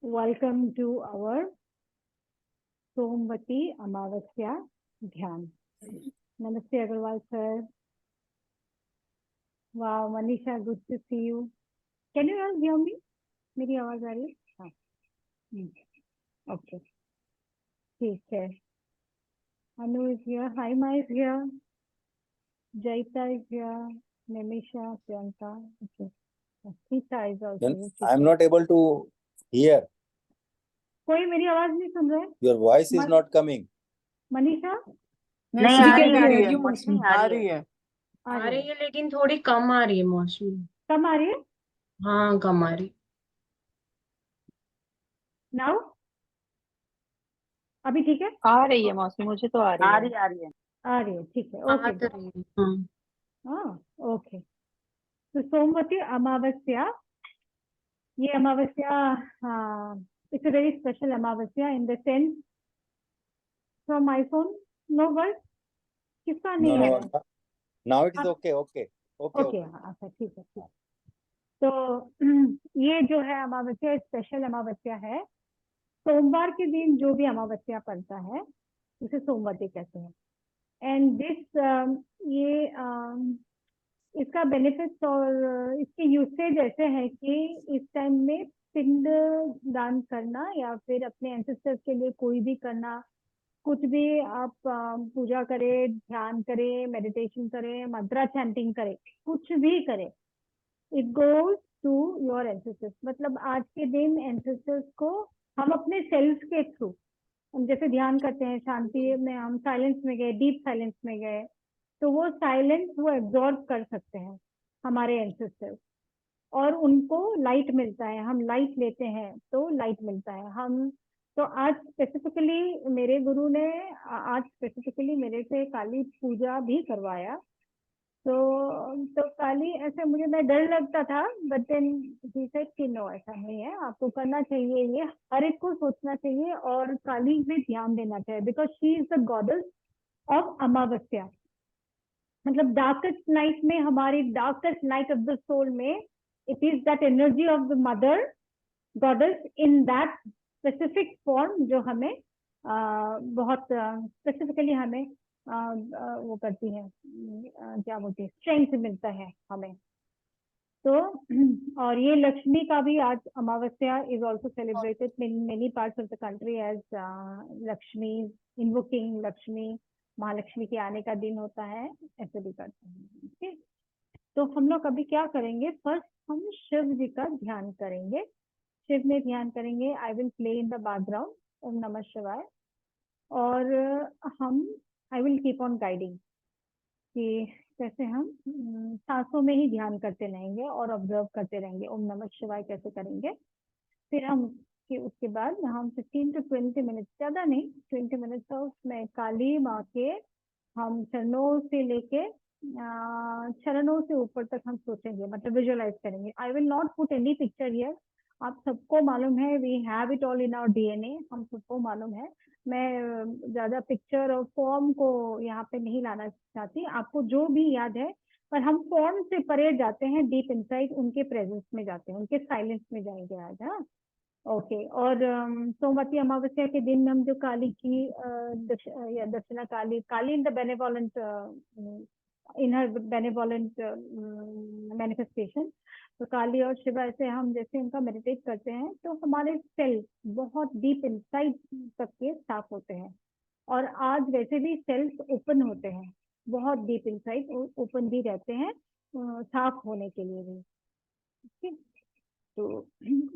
Welcome to our Somvati Amavasya Dhyan. Namaste Agarwal sir. Wow, Manisha, good to see you. Can you all hear me? मेरी आवाज आ रही है? हाँ. Okay. ठीक है. Anu is here. Hi, Ma is here. Jaita is here. Nimisha, Priyanka. Okay. Sita is also here. I am not able to hear. कोई मेरी आवाज नहीं सुन रहा है? Your voice is not coming. Manisha? नहीं आ रही है मौसमी, आ रही है लेकिन थोड़ी कम आ रही है मौसमी. कम आ रही है? हाँ कम आ रही. नाउ अभी ठीक है? आ रही है मौसमी, मुझे तो आ रही है. आ रही है. ठीक है. ओके. हाँ. ओके. तो सोमवती अमावस्या, ये अमावस्या it's a very special Amavasya in the sense from my phone no word किसका नहीं आ रहा है? Now it is okay. हाँ. अच्छा ठीक है. तो ये जो है अमावस्या स्पेशल अमावस्या है. सोमवार के दिन जो भी अमावस्या पड़ता है उसे सोमवती कहते हैं. एंड दिस ये इसका बेनिफिट्स और इसके यूसेज ऐसे हैं कि इस टाइम में पिंड दान करना या फिर अपने एंसेस्टर्स के लिए कोई भी करना, कुछ भी आप पूजा करें, ध्यान करें, मेडिटेशन करें, मंत्रा चैंटिंग करें, कुछ भी करें, it goes to your ancestors. मतलब आज के दिन एंसेस्टर्स को हम अपने सेल्फ के थ्रू, हम जैसे ध्यान करते हैं शांति में, हम साइलेंस में गए, डीप साइलेंस में गए, तो वो साइलेंस वो एब्जॉर्ब कर सकते हैं हमारे एंसेस्टर्स और उनको लाइट मिलता है. हम लाइट लेते हैं तो लाइट मिलता है. हम तो आज स्पेसिफिकली मेरे गुरु ने आज स्पेसिफिकली मेरे से काली पूजा भी करवाया. तो काली ऐसे मुझे मैं डर लगता था, बट देन ही सेड कि नो ऐसा नहीं है, आपको करना चाहिए, ये हर एक को सोचना चाहिए और काली में ध्यान देना चाहिए because she is the goddess of Amavasya. मतलब डार्केस्ट नाइट में, हमारी darkest night of the soul में, it is that energy of the mother goddess in that specific form जो हमें बहुत स्पेसिफिकली हमें वो करती है, क्या बोलती है, स्ट्रेंथ मिलता है हमें. तो और ये लक्ष्मी का भी आज Amavasya is also celebrated in many parts of the country as Lakshmi invoking Lakshmi, Mahalakshmi के आने का दिन होता है, ऐसे भी करते हैं. ठीक. तो हम लोग अभी क्या करेंगे, फर्स्ट हम शिव जी का ध्यान करेंगे. शिव में ध्यान करेंगे. I will play in the background ओम नमः शिवाय. और हम I will keep on guiding कि कैसे हम सांसों में ही ध्यान करते रहेंगे और ऑब्जर्व करते रहेंगे ओम नमः शिवाय कैसे करेंगे. फिर हम उसके बाद हम 15 to 20 मिनट, ज़्यादा नहीं, 20 मिनट तो उसमें काली माँ के हम चरणों से लेके चरणों से ऊपर तक हम सोचेंगे, मतलब विजुअलाइज करेंगे. I will not put any picture here. आप सबको मालूम है, we have it all in our DNA, हम सबको मालूम है. मैं ज्यादा पिक्चर और फॉर्म को यहाँ पे नहीं लाना चाहती. आपको जो भी याद है, पर हम फॉर्म से परे जाते हैं, डीप इनसाइड उनके प्रेजेंस में जाते हैं, उनके साइलेंस में जाएंगे आज. हाँ. ओके. और सोमवती अमावस्या के दिन हम जो काली की Dakshina Kali in the benevolent in her benevolent manifestation, तो काली और शिवा ऐसे हम जैसे उनका मेडिटेट करते हैं तो हमारे सेल्स बहुत डीप इनसाइड तक के साफ होते हैं. और आज वैसे भी सेल्स ओपन होते हैं, बहुत डीप इनसाइड ओपन भी रहते हैं साफ होने के लिए भी. ठीक. तो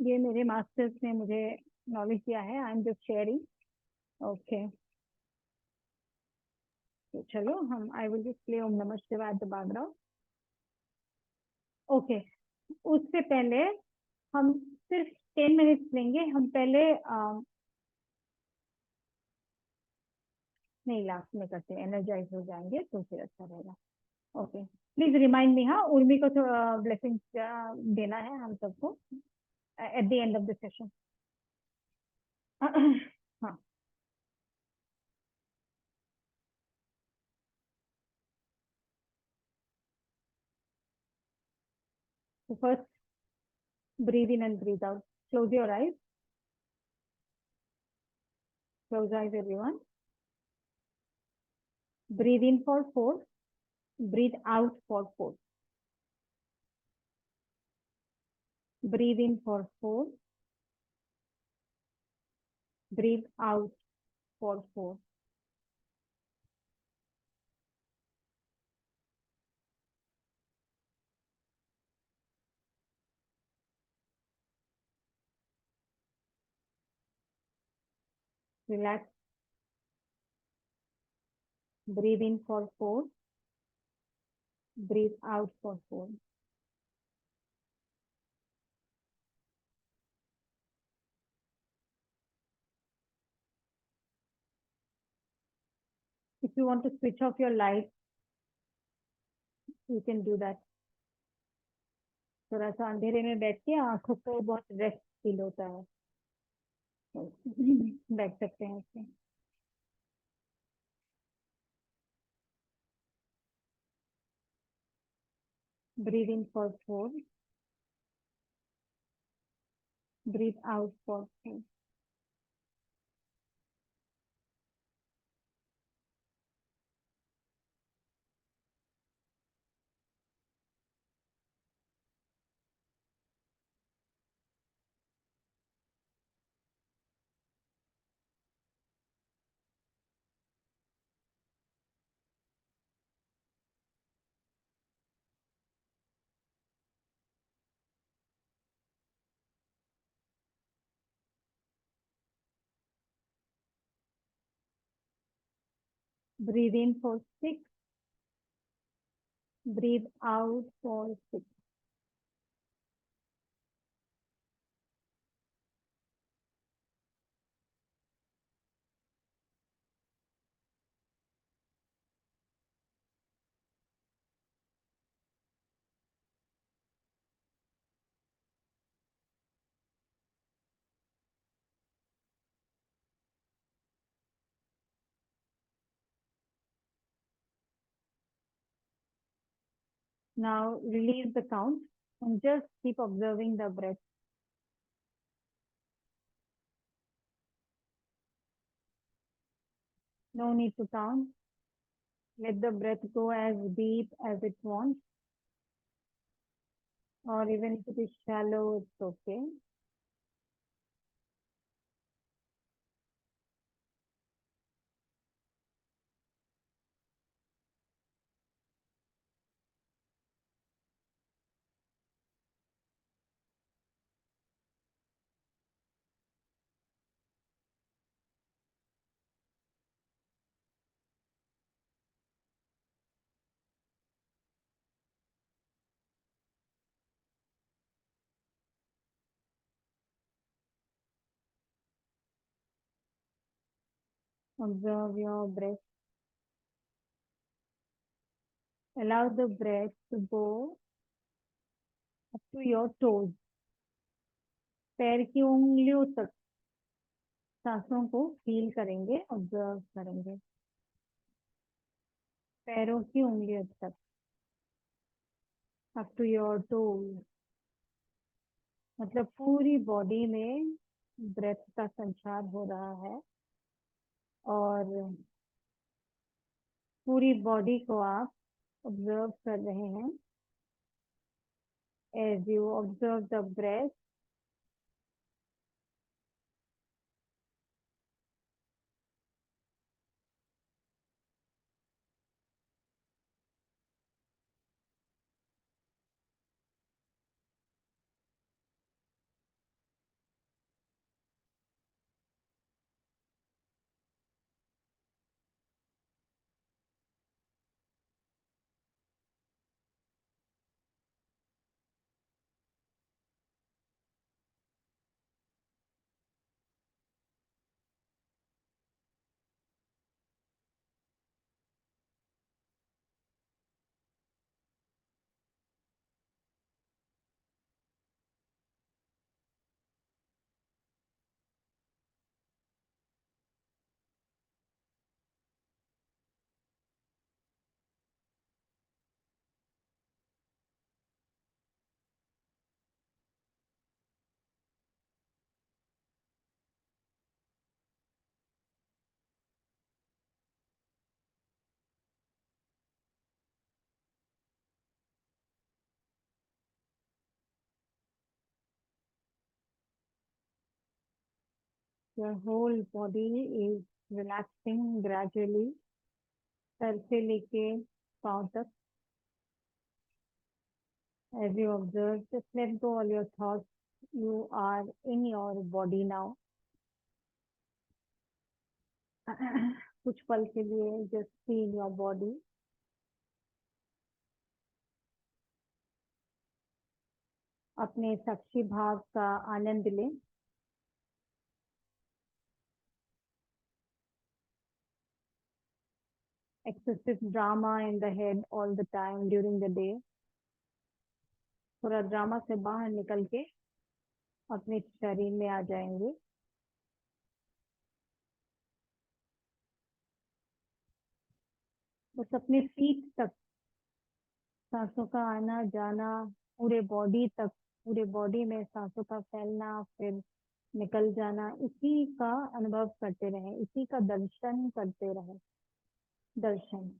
ये मेरे मास्टर्स ने मुझे नॉलेज दिया है, I am just sharing. Okay. तो चलो हम आई विल जस्ट प्ले ओम नमः शिवाय एट द बैकग्राउंड. ओके. उससे पहले हम सिर्फ 10 मिनट्स लेंगे. हम पहले नहीं, लास्ट में करते हैं, एनर्जाइज हो जाएंगे तो फिर अच्छा रहेगा. ओके. Please remind me. हाँ, उर्मी को तो ब्लेसिंग देना है हम सबको at the end of the session. हाँ. So first, breathe in and breathe out. Close your eyes. Close eyes, everyone. Breathe in for 4. Breathe out for 4. Breathe in for 4. Breathe out for 4. Relax. Breathe in for 4. Breathe out for 4. If you want to switch off your light, you can do that. थोड़ा सा अंधेरे में बैठ के आंखों को बहुत rest feel होता है, बैठ सकते हैं इसमें. Breathe in for 4. Breathe out for 4. Breathe in for 6. Breathe out for 6. Now release the count and just keep observing the breath. No need to count. Let the breath go as deep as it wants, or even if it is shallow, it's okay. Observe your breath. Allow the breath to go up to your toes. पैर की उंगलियों तक सांसों को feel करेंगे, observe करेंगे. पैरों की उंगलियों तक, अप टू योर टोज. मतलब पूरी बॉडी में ब्रेथ का संचार हो रहा है और पूरी बॉडी को आप ऑब्जर्व कर रहे हैं. As you observe the breath, Your whole body is relaxing gradually. सर से लेके पाँव तक. As you observe, just let go all your thoughts. You are in your body now. कुछ पल के लिए just be in your body. अपने साक्षी भाव का आनंद लें. Excessive drama in the head all the time during the day. थोड़ा drama से बाहर निकल के अपने शरीर में आ जाएंगे. बस अपने फीट तक सांसों का आना जाना, पूरे बॉडी तक, पूरे बॉडी में सांसों का फैलना फिर निकल जाना, इसी का अनुभव करते रहे, इसी का दर्शन करते रहे. दर्शन.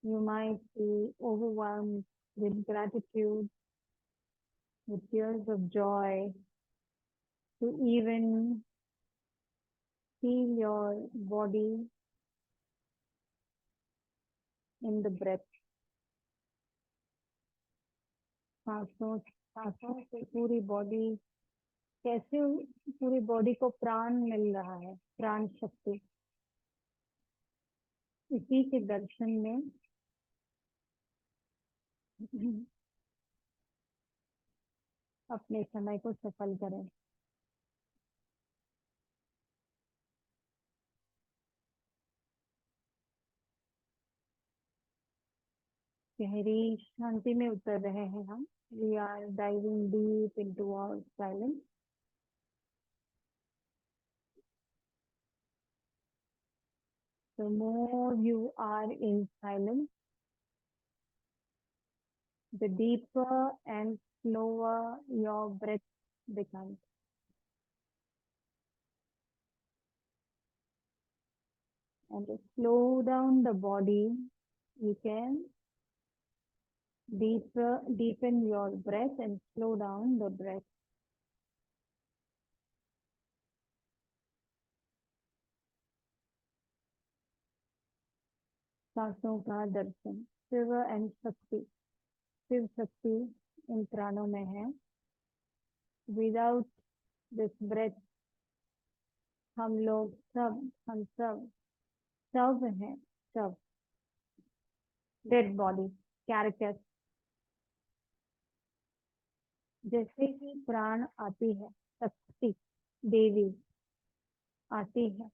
You might be overwhelmed with gratitude, with tears of joy, to even feel your body in the breath. सांसों सांसों से पूरी बॉडी, कैसे पूरी बॉडी को प्राण मिल रहा है, प्राण शक्ति. इसी के दर्शन में अपने समय को सफल करें. गहरी शांति में उतर रहे हैं हम. We are diving deep into our silence. The more you are in silence, the deeper and slower your breath becomes. And to slow down the body, you can deepen your breath and slow down the breath. सांसों का दर्शन. Shiv and शक्ति. शिव शक्ति इन प्राणों में है. Without this breath हम लोग हम सब हैं. सब डेड बॉडी, कैरेक्टर. जैसे ही प्राण आती है, शक्ति देवी आती है,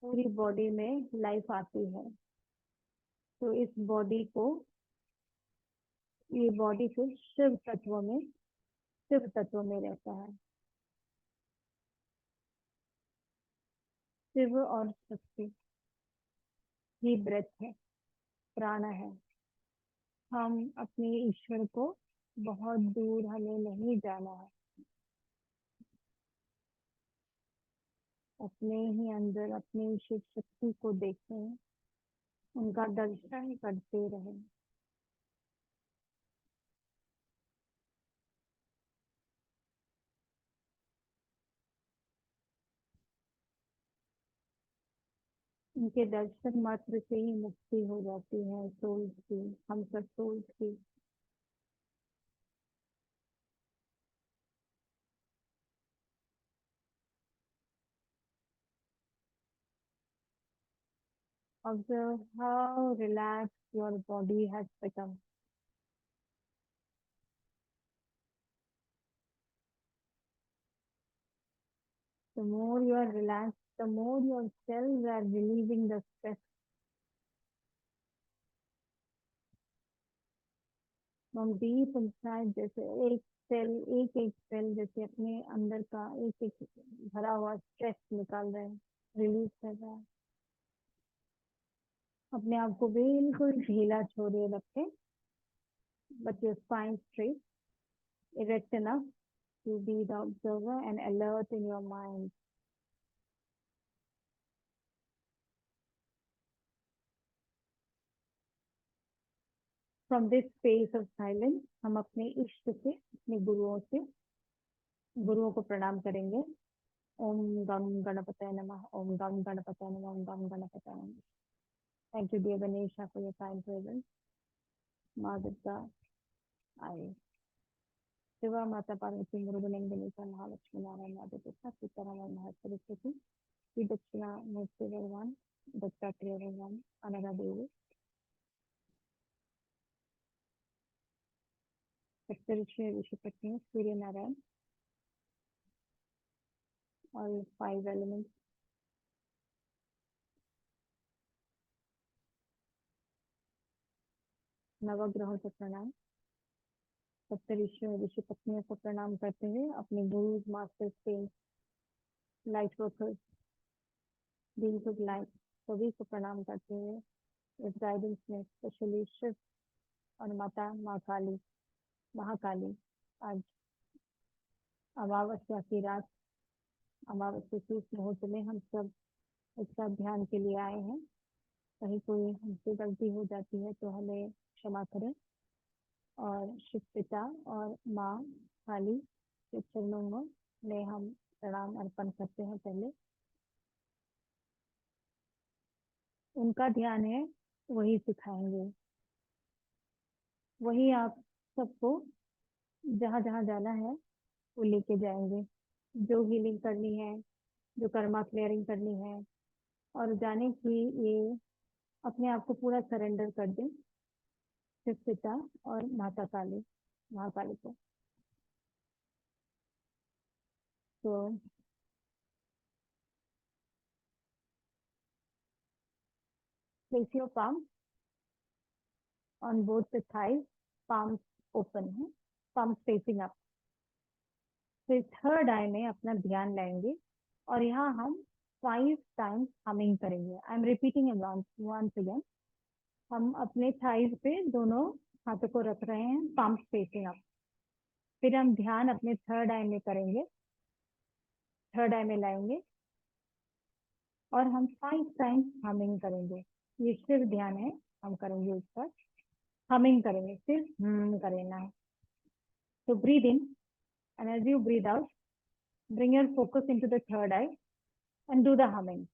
पूरी बॉडी में लाइफ आती है. तो इस बॉडी को, ये बॉडी फिर शिव तत्व में रहता है. शिव और शक्ति ही ब्रेथ है, प्राण है. हम अपने ईश्वर को बहुत दूर हमें नहीं जाना है. अपने ही अंदर अपनी शिव शक्ति को देखें, उनका दर्शन करते रहें. उनके दर्शन मात्र से ही मुक्ति हो जाती है सोल की, हम सब सोल की. Observe how relaxed your body has become. The more you are relaxed, the more your cells are relieving the stress. From deep inside, जैसे एक सेल जैसे अपने अंदर का एक भरा हुआ स्ट्रेस निकाल रहे हैं, रिलीज कर रहा है. अपने आप को बिल्कुल ढीला छोड़िए रखें, but your spine straight, erect enough to be the observer and alert in your mind. From this space of silence, हम अपने इष्ट से, अपने गुरुओं को प्रणाम करेंगे. ओम गम गणपतये नमः, ओम गम गणपतये नमः, ओम गम गणपतये नमः. Thank you, dear Ganesha, for your kind presence. माँ दुर्गा आए. शिवा माता पार्वती मुरुगन गणेशा महालक्ष्मी नारायण माता पिता सीताराम महत सरस्वती श्री दक्षिणा मूर्ति भगवान दत्तात्रेय भगवान अनघा देवी सप्तऋषि ऋषिपत्नी सूर्य नारायण और 5 एलिमेंट्स. नवग्रहों को प्रणाम. सप्तऋषि ऋषि पत्नियों को प्रणाम करते हुए अपने गुरु मास्टर से light workers beings of light सभी को प्रणाम करते हुए इस गाइडेंस में स्पेशली शिव और माता माँ काली महाकाली आज अमावस्या की रात अमावस्या की इस मुहूर्त में हम सब इसका ध्यान के लिए आए हैं. कहीं कोई हमसे गलती हो जाती है तो हमें क्षमा करें और शिव पिता और माँ काली के चरणों में हम प्रणाम अर्पण करते हैं. पहले उनका ध्यान है, वही सिखाएंगे, वही आप सबको जहाँ जहाँ जाना है वो लेके जाएंगे. जो हीलिंग करनी है, जो कर्मा क्लियरिंग करनी है और जाने की ये अपने आप को पूरा सरेंडर कर दें शिव पिता और माता काली महाकाली को. तो place your palm on both the thighs, palms open है, palms facing up. फिर थर्ड आई में अपना ध्यान लाएंगे और यहाँ हम 5 टाइम्स हमिंग करेंगे. I am repeating once again. हम अपने थाइज पे दोनों हाथों को रख रहे हैं, palms facing up. फिर हम ध्यान अपने थर्ड आई में करेंगे, थर्ड आई में लाएंगे और हम 5 टाइम्स हमिंग करेंगे. ये सिर्फ ध्यान है, हम करेंगे उस पर हमिंग करेंगे, सिर्फ करना है. तो breathe in and as you breathe out, bring your focus into the third eye and do the humming.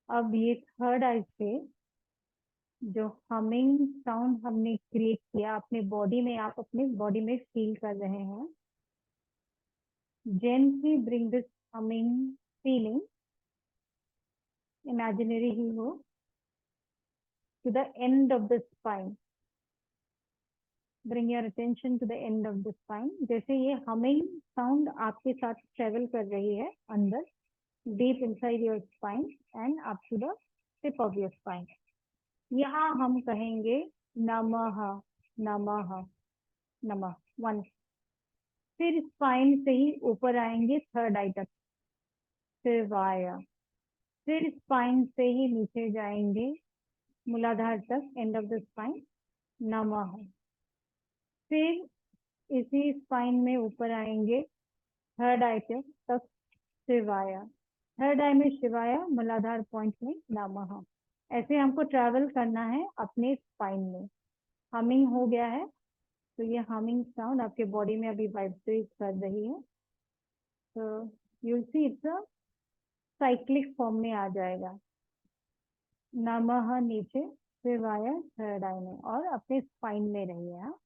अब ये थर्ड आई से जो हमिंग साउंड हमने क्रिएट किया अपने बॉडी में, आप अपने बॉडी में फील कर रहे हैं. Gently bring this humming feeling, imaginary ही हो, to the end of the spine. Bring your attention to the end of the spine. जैसे ये humming sound आपके साथ travel कर रही है अंदर, deep inside your spine and up to the tip of your spine. यहाँ हम कहेंगे नमः नमः नमः 1. फिर स्पाइन से ही ऊपर आएंगे थर्ड आई तक, शिवाय. फिर स्पाइन से ही नीचे जाएंगे मूलाधार तक, एंड ऑफ द स्पाइन, नमः. फिर इसी स्पाइन में ऊपर आएंगे थर्ड आई तक, शिवाय. थर्ड आई में शिवाय, मूलाधार पॉइंट में नमः. ऐसे हमको ट्रैवल करना है अपने स्पाइन में। हमिंग हो गया है, तो ये हमिंग साउंड आपके बॉडी में अभी वाइब्रेट कर रही है। तो you see it's a cyclic form में आ जाएगा। नमः नीचे, शिवाय थर्ड आई में, और अपने स्पाइन में रहिए। हाँ,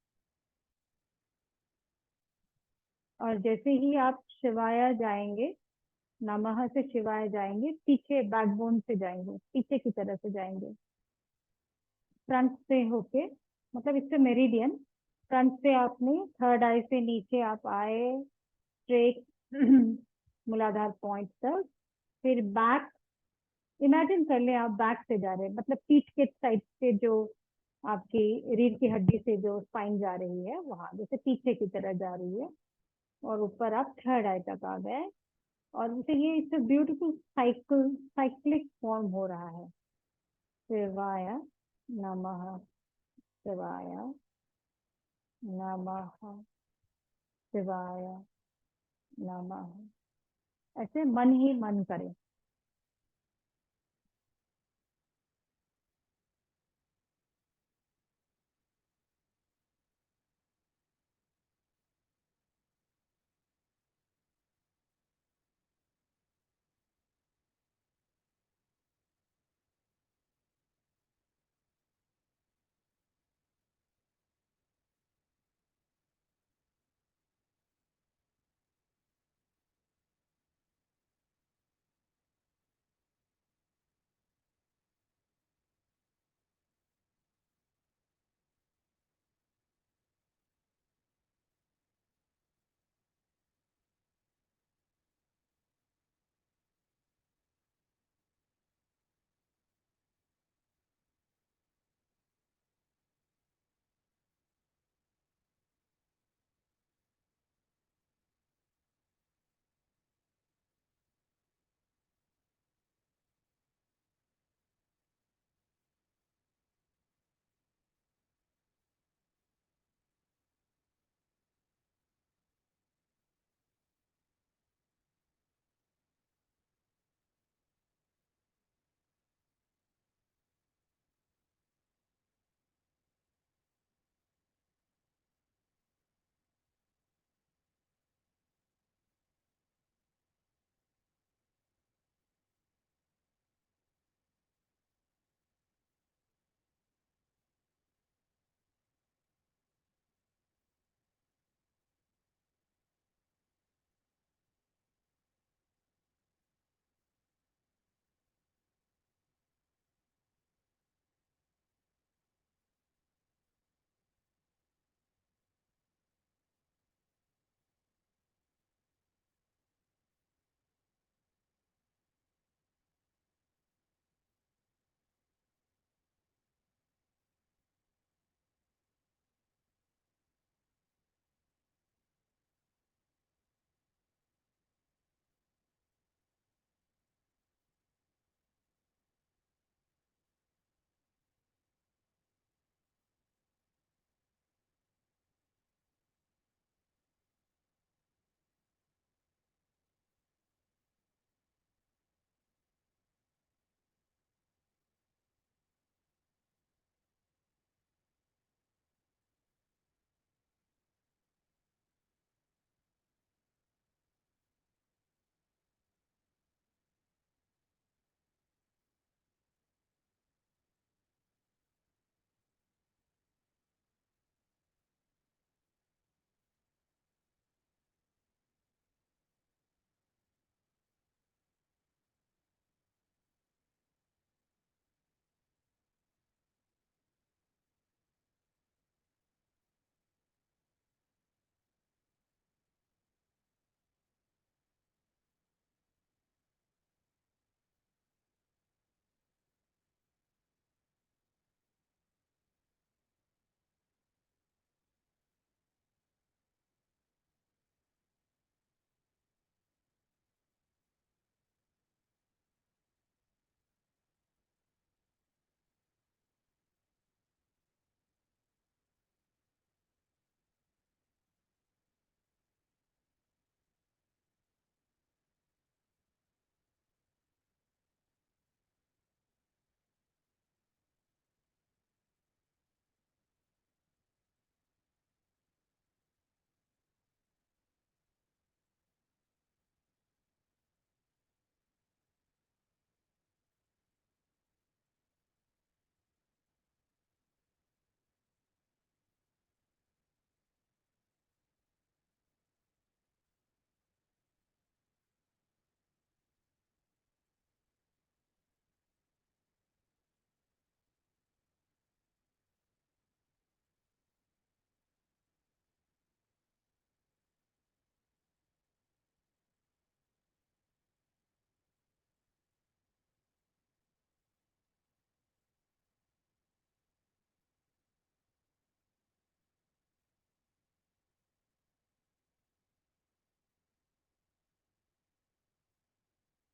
और जैसे ही आप शिवाय जाएंगे, नमः से शिवाय जाएंगे, पीछे बैकबोन से जाएंगे, पीछे की तरफ से जाएंगे, फ्रंट से होके, मतलब इससे मेरिडियन, फ्रंट से आपने थर्ड आई से नीचे आप आए स्ट्रेट मूलाधार पॉइंट तक, फिर बैक, इमेजिन कर ले आप बैक से जा रहे हैं, मतलब पीठ के साइड से जो आपकी रीढ़ की हड्डी से जो स्पाइन जा रही है वहां, जैसे पीछे की तरह जा रही है, और ऊपर आप थर्ड आई तक आ गए। और जैसे ये इससे ब्यूटीफुल साइक्लिक फॉर्म हो रहा है। शिवाय नमः, शिवाय नमः, शिवाय नमः, ऐसे मन ही मन करें।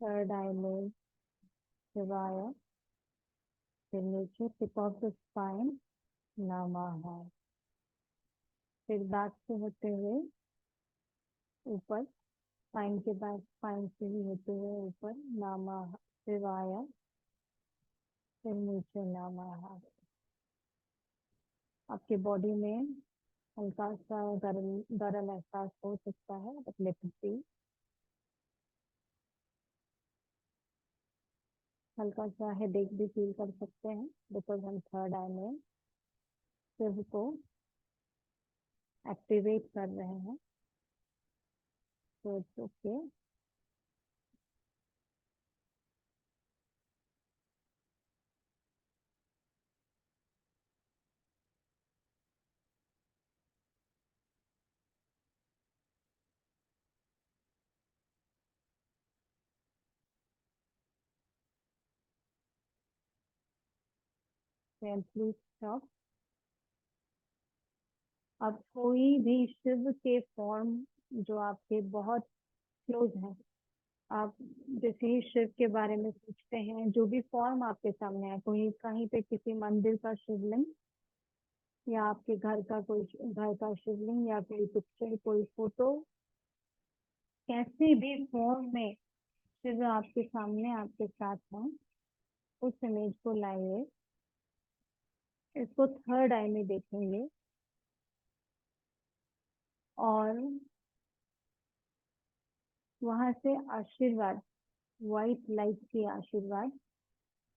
थर्ड आई में शिवाय, फिर नीचे टिप ऑफ द स्पाइन नमः, फिर बैक से होते हुए ऊपर, स्पाइन के बाद स्पाइन से ही होते हुए ऊपर नमः शिवाय, फिर नीचे नमः। आपके बॉडी में हल्का सा गरम गरम एहसास हो सकता है, बट लेट इट बी। हल्का सा हेडेक भी फील कर सकते हैं बिकॉज हम थर्ड आई में सिर को एक्टिवेट कर रहे हैं, तो इट्स ओके। Please stop. अब कोई भी शिव के फॉर्म जो आपके बहुत क्लोज है, आप जैसे ही शिव के बारे में सोचते हैं, जो भी फॉर्म आपके सामने है, कोई कहीं पे किसी मंदिर का शिवलिंग, या आपके घर का कोई घर का शिवलिंग, या कोई पिक्चर, कोई फोटो, कैसे भी फॉर्म में शिव आपके सामने आपके साथ है, उस इमेज को लाइए, इसको थर्ड आई में देखेंगे और वहां से आशीर्वाद, व्हाइट लाइट की आशीर्वाद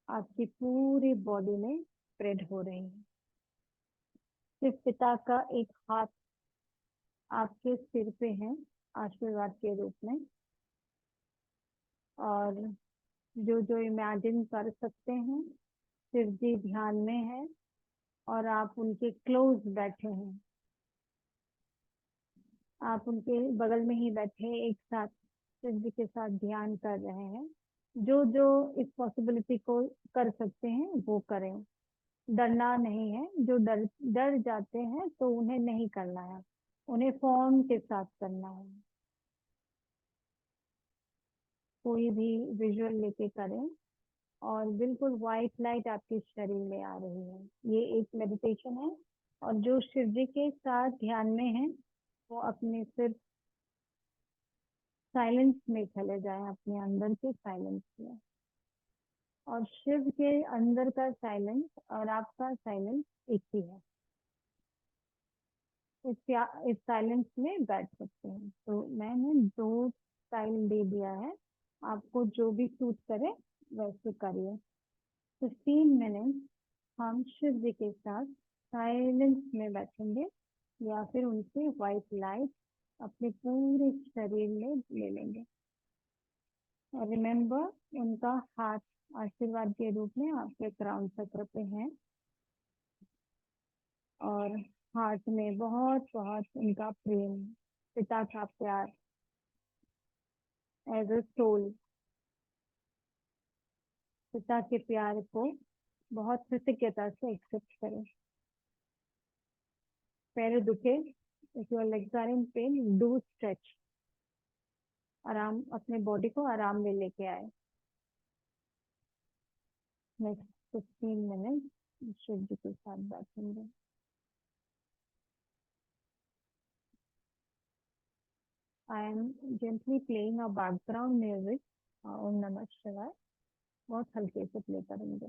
आपकी पूरी बॉडी में स्प्रेड हो रही है। शिव पिता का एक हाथ आपके सिर पे है आशीर्वाद के रूप में, और जो जो इमेजिन कर सकते हैं, शिव जी ध्यान में है और आप उनके क्लोज बैठे हैं, आप उनके बगल में ही बैठे एक साथ शिव जी के साथ ध्यान कर रहे हैं। जो जो इस पॉसिबिलिटी को कर सकते हैं वो करें, डरना नहीं है। जो डर डर जाते हैं तो उन्हें नहीं करना है, उन्हें फॉर्म के साथ करना है। कोई भी विजुअल लेके करें और बिल्कुल व्हाइट लाइट आपके शरीर में आ रही है। ये एक मेडिटेशन है, और जो शिव जी के साथ ध्यान में है वो अपने सिर्फ साइलेंस में चले जाए, अपने अंदर के साइलेंस में। और शिव के अंदर का साइलेंस और आपका साइलेंस एक ही है। इस साइलेंस में बैठ सकते हैं। तो मैंने 2 स्टाइल दे दिया है, आपको जो भी सूट करे वैसे करिए। 15 मिनट हम शिव जी के साथ साइलेंस में बैठेंगे, या फिर उनसे व्हाइट लाइट अपने पूरे शरीर में ले लेंगे। और रिमेम्बर, उनका हाथ आशीर्वाद के रूप में आपके क्राउन चक्र पे है, और हार्ट में बहुत बहुत उनका प्रेम, पिता का प्यार एज अ सोल। पिता के प्यार को बहुत कृतज्ञता से एक्सेप्ट करें। पैर दुखे, if your legs are in pain, do stretch. आराम, अपने बॉडी को आराम में लेके आए। नेक्स्ट 15 मिनट शिव जी के साथ बैठेंगे। I am gently playing a background music, ओम नमः शिवाय, बहुत हल्के से प्ले करेंगे।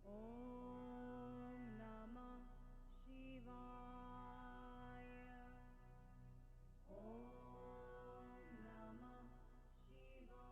ओम नमः शिवाय, ओम नमः शिवाय,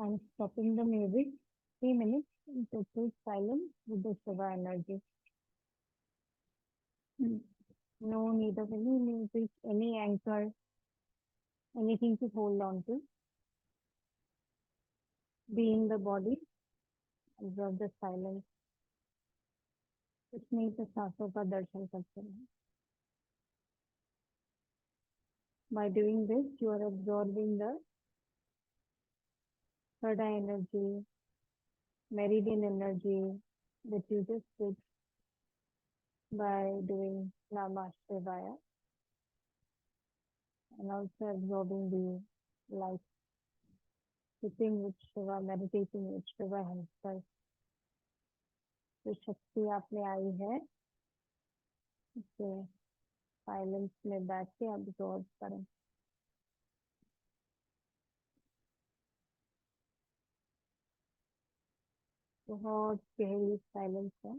I'm stopping the music. 3 minutes in total silence with the Shiva energy. No need of any music, any anchor, anything to hold on to. Be in the body, observe the silence. कुछ नहीं तो सांसों का दर्शन करते हैं. By doing this, you are absorbing the third eye energy, meridian energy that you just did by doing Namah Shivaya, and also absorbing the light, sitting with Shiva, meditating with Shiva himself. जो शक्ति आप में आई है उसे silence में बैठ के absorb करें. बहुत गहरी साइलेंस है.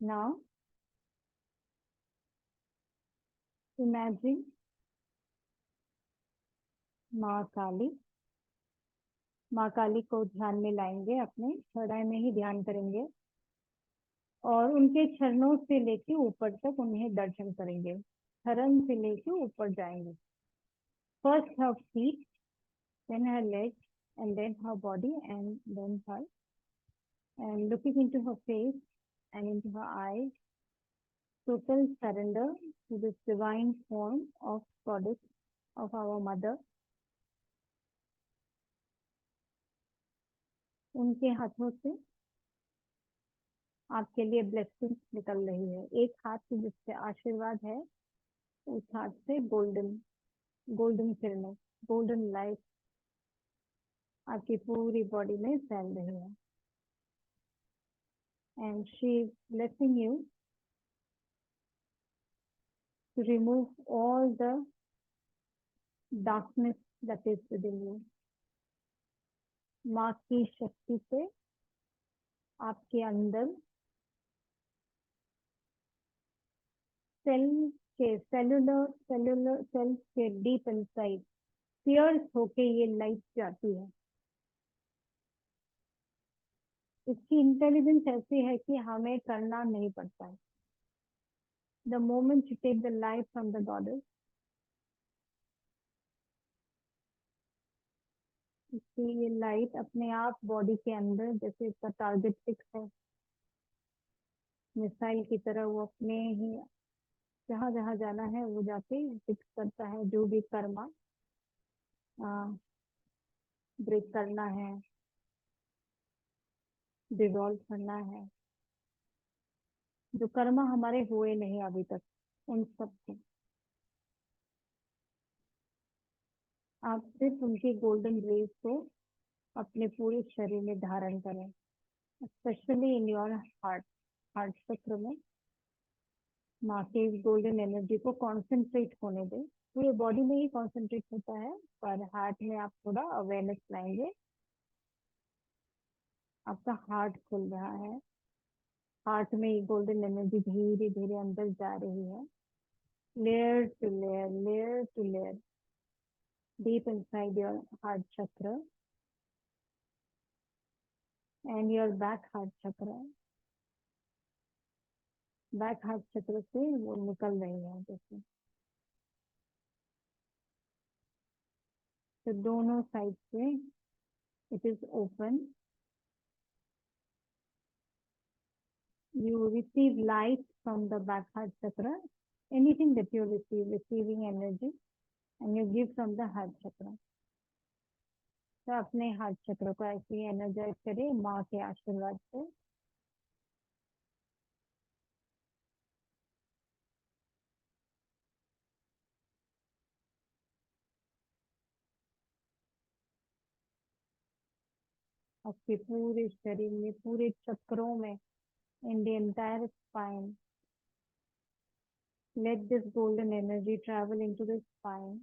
Now imagine माँ काली. माँ काली को ध्यान में लाएंगे, अपने थर्ड आई में ही ध्यान करेंगे और उनके चरणों से लेके ऊपर तक उन्हें दर्शन करेंगे. चरण से लेके ऊपर जाएंगे. First her feet, then her legs, and then her body, and then her, and looking into her face and into her eyes, total surrender to this divine form of goddess of our mother. उनके हाथों से आपके लिए blessing निकल रही है. एक हाथ से जिससे आशीर्वाद है, उस हाथ से गोल्डन किरणें, गोल्डन लाइट आपकी पूरी बॉडी में फैल रही है. And she is blessing you to remove all the darkness that is within you. माँ की शक्ति से आपके अंदर सेलुलर सेल्स के डीप इनसाइड पियर्स होके ये लाइट जाती है. इसकी इंटेलिजेंस ऐसी है कि हमें करना नहीं पड़ता है. The moment you take the light from the goddess, इसकी ये लाइट अपने आप बॉडी के अंदर, जैसे इसका टारगेट फिक्स है मिसाइल की तरह, वो अपने ही जहाँ जहाँ जाना है वो जाके फिक्स करता है. जो भी कर्मा ब्रेक करना है, डिवॉल्व करना है, जो कर्मा हमारे हुए नहीं अभी तक, उन सब को आप सिर्फ उनकी गोल्डन रेज को अपने पूरे शरीर में धारण करें. स्पेशली इन योर हार्ट चक्र में माँ के इस गोल्डन एनर्जी को कॉन्सेंट्रेट होने दें. पूरे बॉडी में ही कॉन्सेंट्रेट होता है, पर हार्ट में आप थोड़ा अवेयरनेस लाएंगे. आपका हार्ट खुल रहा है, हार्ट में ये गोल्डन एनर्जी धीरे धीरे अंदर जा रही है. Layer to layer, layer to layer, deep inside your heart chakra and your back heart chakra. Back heart चक्र से वो निकल रही है जैसे. तो दोनों साइड से it is open. You receive light from the back heart chakra. Anything that you receive, receiving energy, and you give from the heart chakra. तो अपने हार्ट चक्र को ऐसे ही एनर्जाइज करें माँ के आशीर्वाद से. आपके पूरे शरीर में, पूरे चक्रों में in the entire spine. Let this golden energy travel into the spine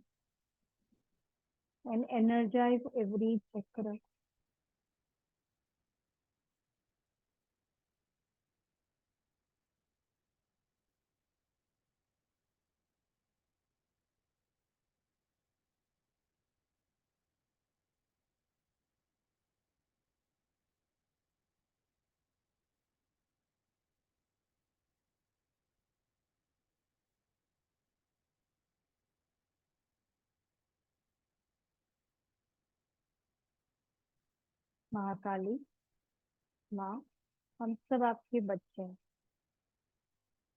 and energize every chakra. Mahakali माँ, हम सब आपके बच्चे हैं।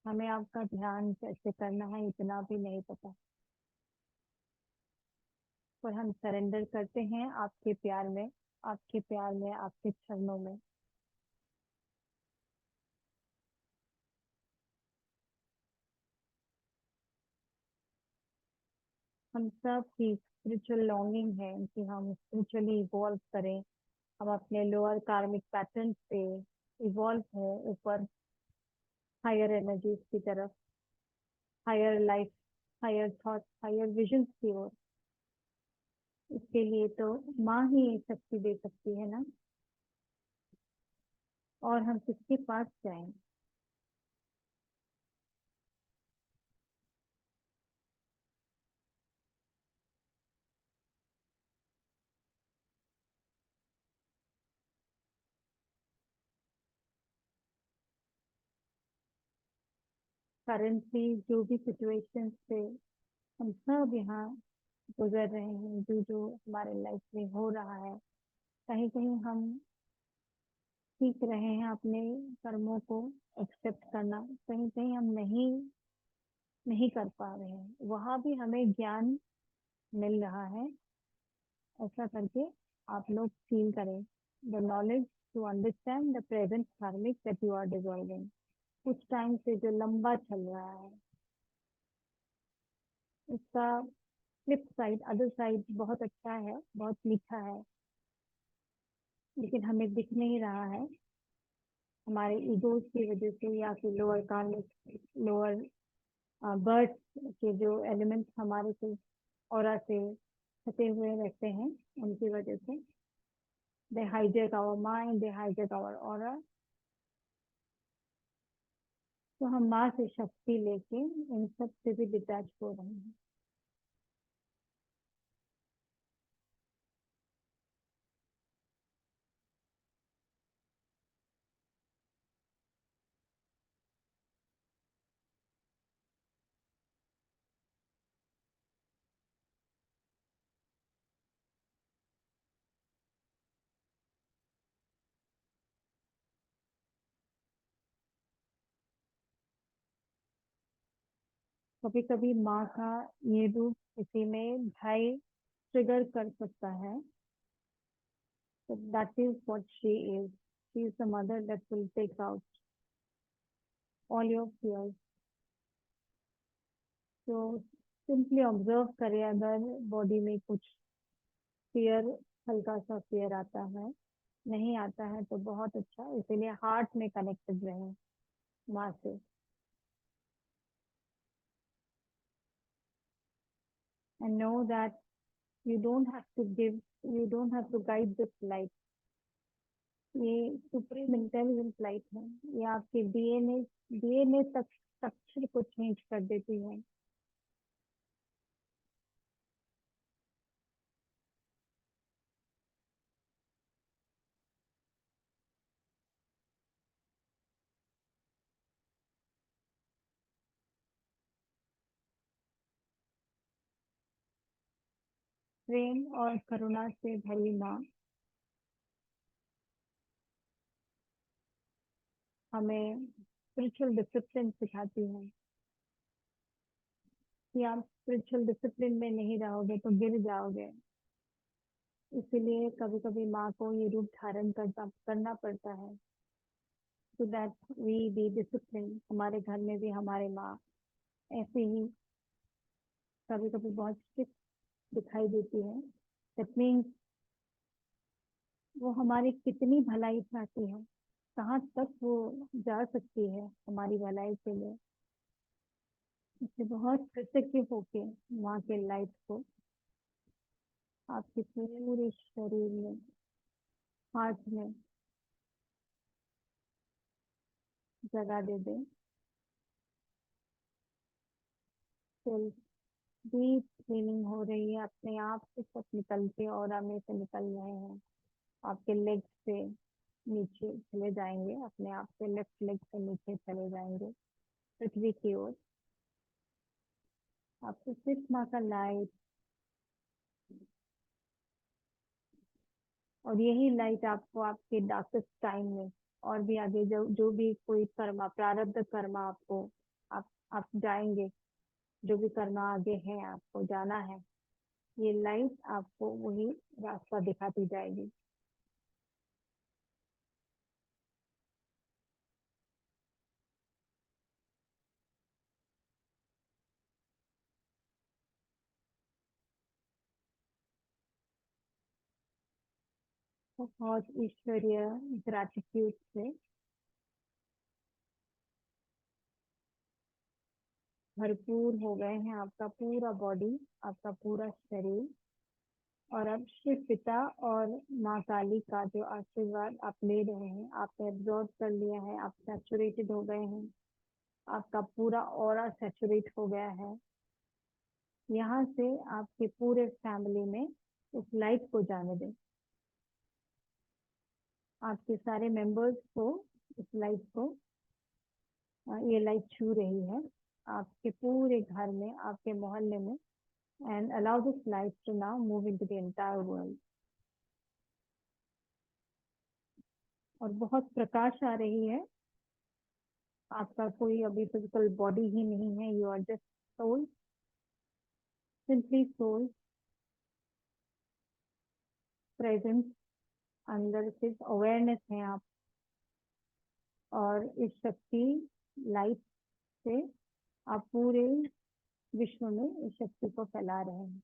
हमें आपका ध्यान कैसे करना है इतना भी नहीं पता, पर हम सरेंडर करते हैं आपके प्यार में, आपके प्यार में, आपके चरणों में। हम सब की स्पिरिचुअल लॉन्गिंग है कि हम स्पिरिचुअली इवॉल्व करें, हम अपने लोअर कार्मिक पैटर्न से इवॉल्व हो ऊपर हायर एनर्जीज की तरफ, higher life, higher thought, higher vision की ओर। इसके लिए तो माँ ही शक्ति दे सकती है ना, और हम किसके पास जाएं। करेंटली जो भी सिचुएशन से हम सब यहाँ गुजर रहे हैं, जो जो हमारे लाइफ में हो रहा है, कहीं कहीं हम सीख रहे हैं अपने कर्मों को एक्सेप्ट करना, कहीं कहीं हम नहीं कर पा रहे हैं, वहां भी हमें ज्ञान मिल रहा है। ऐसा करके आप लोग फील करें the knowledge to understand the present karmic that you are dissolving. कुछ टाइम से जो लंबा चल रहा है, उसका फ्लिप साइड, अदर साइड बहुत अच्छा है, बहुत मीठा है, लेकिन हमें दिख नहीं रहा है हमारे ईगोज की वजह से, या फिर लोअर कार्मिक, लोअर बर्थ के जो एलिमेंट्स हमारे से ऑरा से छपे हुए रहते हैं, उनकी वजह से they hijack our mind, they hijack our aura. तो हम माँ से शक्ति लेके इन सब से भी डिटैच हो रहे हैं। कभी कभी माँ का ये रूप किसी में भय ट्रिगर कर सकता है। So that is what she is. She is the mother that will take out all your fears. तो सिंपली ऑब्जर्व करें, अगर बॉडी में कुछ फियर, हल्का सा फियर आता है, नहीं आता है तो बहुत अच्छा, इसीलिए हार्ट में कनेक्टेड रहें माँ से। And know that you don't have to give, you don't have to guide this light. ये सुप्रीम इंटेलिजेंस लाइट है, ये आपके डीएनए तक स्ट्रक्चर को चेंज कर देती है। प्रेम और करुणा से भरी माँ हमें स्पिरिचुअल डिसिप्लिन सिखाती है कि आप स्पिरिचुअल डिसिप्लिन में नहीं रहोगे तो गिर जाओगे। इसीलिए कभी कभी माँ को ये रूप धारण करना पड़ता है, so that we be discipline. हमारे घर में भी हमारे माँ ऐसे ही कभी कभी बहुत स्ट्रिक्ट दिखाई देती है। दैट मीन्स वो हमारी कितनी भलाई चाहती है, कहाँ तक वो जा सकती है हमारी भलाई के लिए। इससे बहुत कृतज्ञ होके माँ के लाइट को आपके पूरे शरीर में, हार्ट में जगा दे दें। सेल्फ डीप क्लीनिंग हो रही है, अपने आप से सब निकलते और में से निकल रहे हैं। आपके लेग से नीचे चले जाएंगे, अपने आप से लेफ्ट लेग से नीचे चले जाएंगे पृथ्वी की ओर। आपको सिर्फ माँ का लाइट, और यही लाइट आपको आपके डार्केस्ट टाइम में और भी आगे जो भी कोई कर्मा, प्रारब्ध कर्मा आपको आप जाएंगे, जो भी कर्मा आगे है आपको जाना है, ये लाइट आपको वही रास्ता दिखाती जाएगी। बहुत ईश्वरीय ग्रैटिट्यूड से भरपूर हो गए हैं आपका पूरा बॉडी, आपका पूरा शरीर। और अब शिव पिता और माँ काली का जो आशीर्वाद आप ले रहे हैं, आपने एब्जॉर्ब कर लिया है, आप सैचुरेटेड हो गए हैं, आपका पूरा ऑरा सैचुरेट हो गया है। यहाँ से आपके पूरे फैमिली में उस लाइट को जाने दें। आपके सारे मेंबर्स को इस लाइट को, ये लाइट छू रही है आपके पूरे घर में, आपके मोहल्ले में। And allow this light to now move into the entire world. और बहुत प्रकाश आ रही है। आपका कोई अभी फिजिकल बॉडी ही नहीं है, you are just soul, simply soul presence. अंदर सिर्फ अवेयरनेस है आप, और इस शक्ति लाइट से आप पूरे विश्व में इस शक्ति को फैला रहे हैं।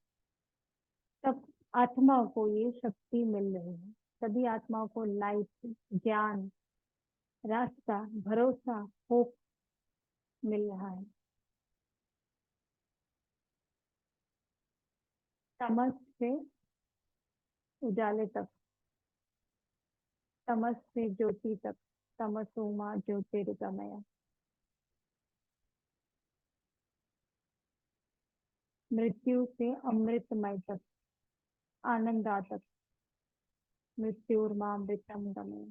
सब आत्माओं को ये शक्ति मिल रही है, सभी आत्माओं को लाइट, ज्ञान, रास्ता, भरोसा, होप मिल रहा है। तमस से उजाले तक, तमस से ज्योति तक, तमसो मां ज्योतिर्गमय। मृत्यु से अमृतमय तक, आनंदा तक, मृत्युर्मामृतम गमय।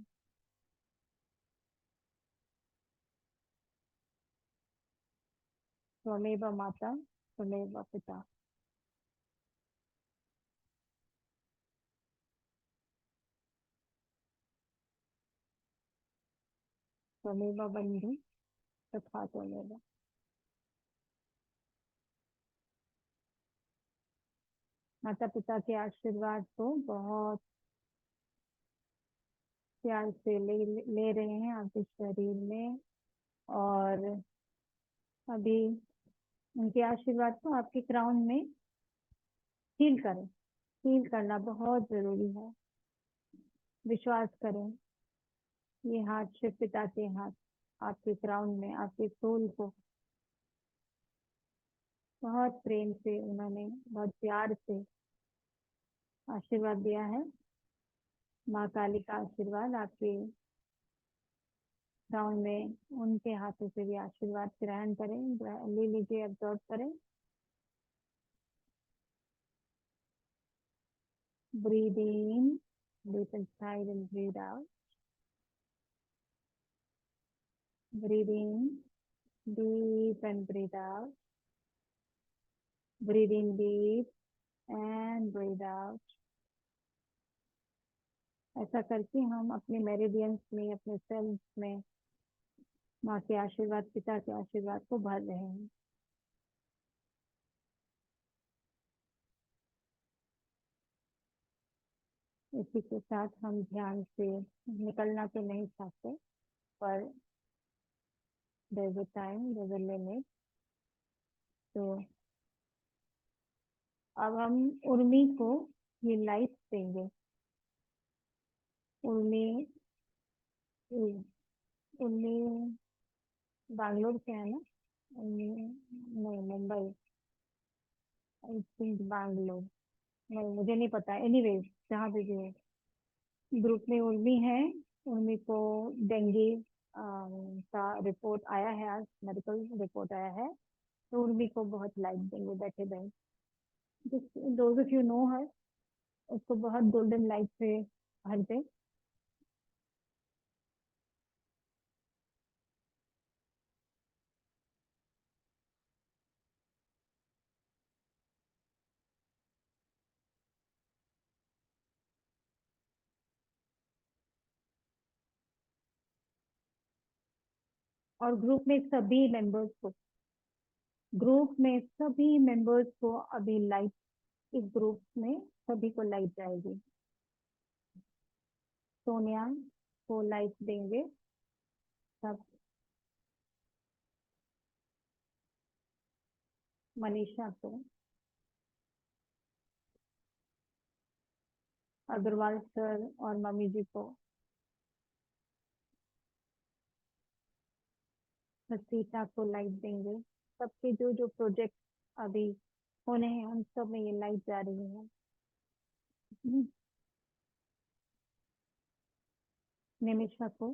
त्वमेव माता त्वमेव पिता। त्वमेव बंधु तथा त्वमेव। माता पिता के आशीर्वाद को बहुत प्यार से ले रहे हैं आपके शरीर में। और अभी उनके आशीर्वाद को आपके क्राउन में फील करें। फील करना बहुत जरूरी है। विश्वास करें, ये हाथ शिव पिता के हाथ आपके क्राउन में, आपके सोल को बहुत प्रेम से, उन्होंने बहुत प्यार से आशीर्वाद दिया है। माँ काली का आशीर्वाद आपके क्राउन में, उनके हाथों से भी आशीर्वाद ग्रहण करें, ले लीजिए, एब्जॉर्ब करें। Breathe in deep inside and breathe out. Breathe in deep and breathe out. Breathe in deep and breathe out. ऐसा करके हम अपने मेरिडियंस में, अपने सेल्स में माँ के आशीर्वाद, पिता के आशीर्वाद को भर रहे हैं। इसी के साथ हम ध्यान से निकलना तो नहीं चाहते, पर there is a time, there is a limit. तो अब हम उर्मी को ये लाइट देंगे। उर्मी उन्नी बैंगलोर से है ना? नहीं, मुंबई। I think Bangalore. नहीं, मुझे नहीं पता। एनीवेज, जहाँ भी है, ग्रुप में उर्मी है। उर्मी को डेंगू का रिपोर्ट आया है, आज मेडिकल रिपोर्ट आया है। तो उर्मी को बहुत लाइक देंगे बैठे बैठे। दोज ऑफ यू नो हर, उसको बहुत गोल्डन लाइट से भर दे। और ग्रुप में सभी मेंबर्स को अभी लाइट, इस ग्रुप में सभी को लाइट जाएगी। सोनिया को लाइट देंगे सब। मनीषा को, अग्रवाल सर और मम्मी जी को, हसीता को लाइट देंगे। सबके जो जो प्रोजेक्ट अभी होने हैं उन सब में ये लाइट जा रही है। निमिषा को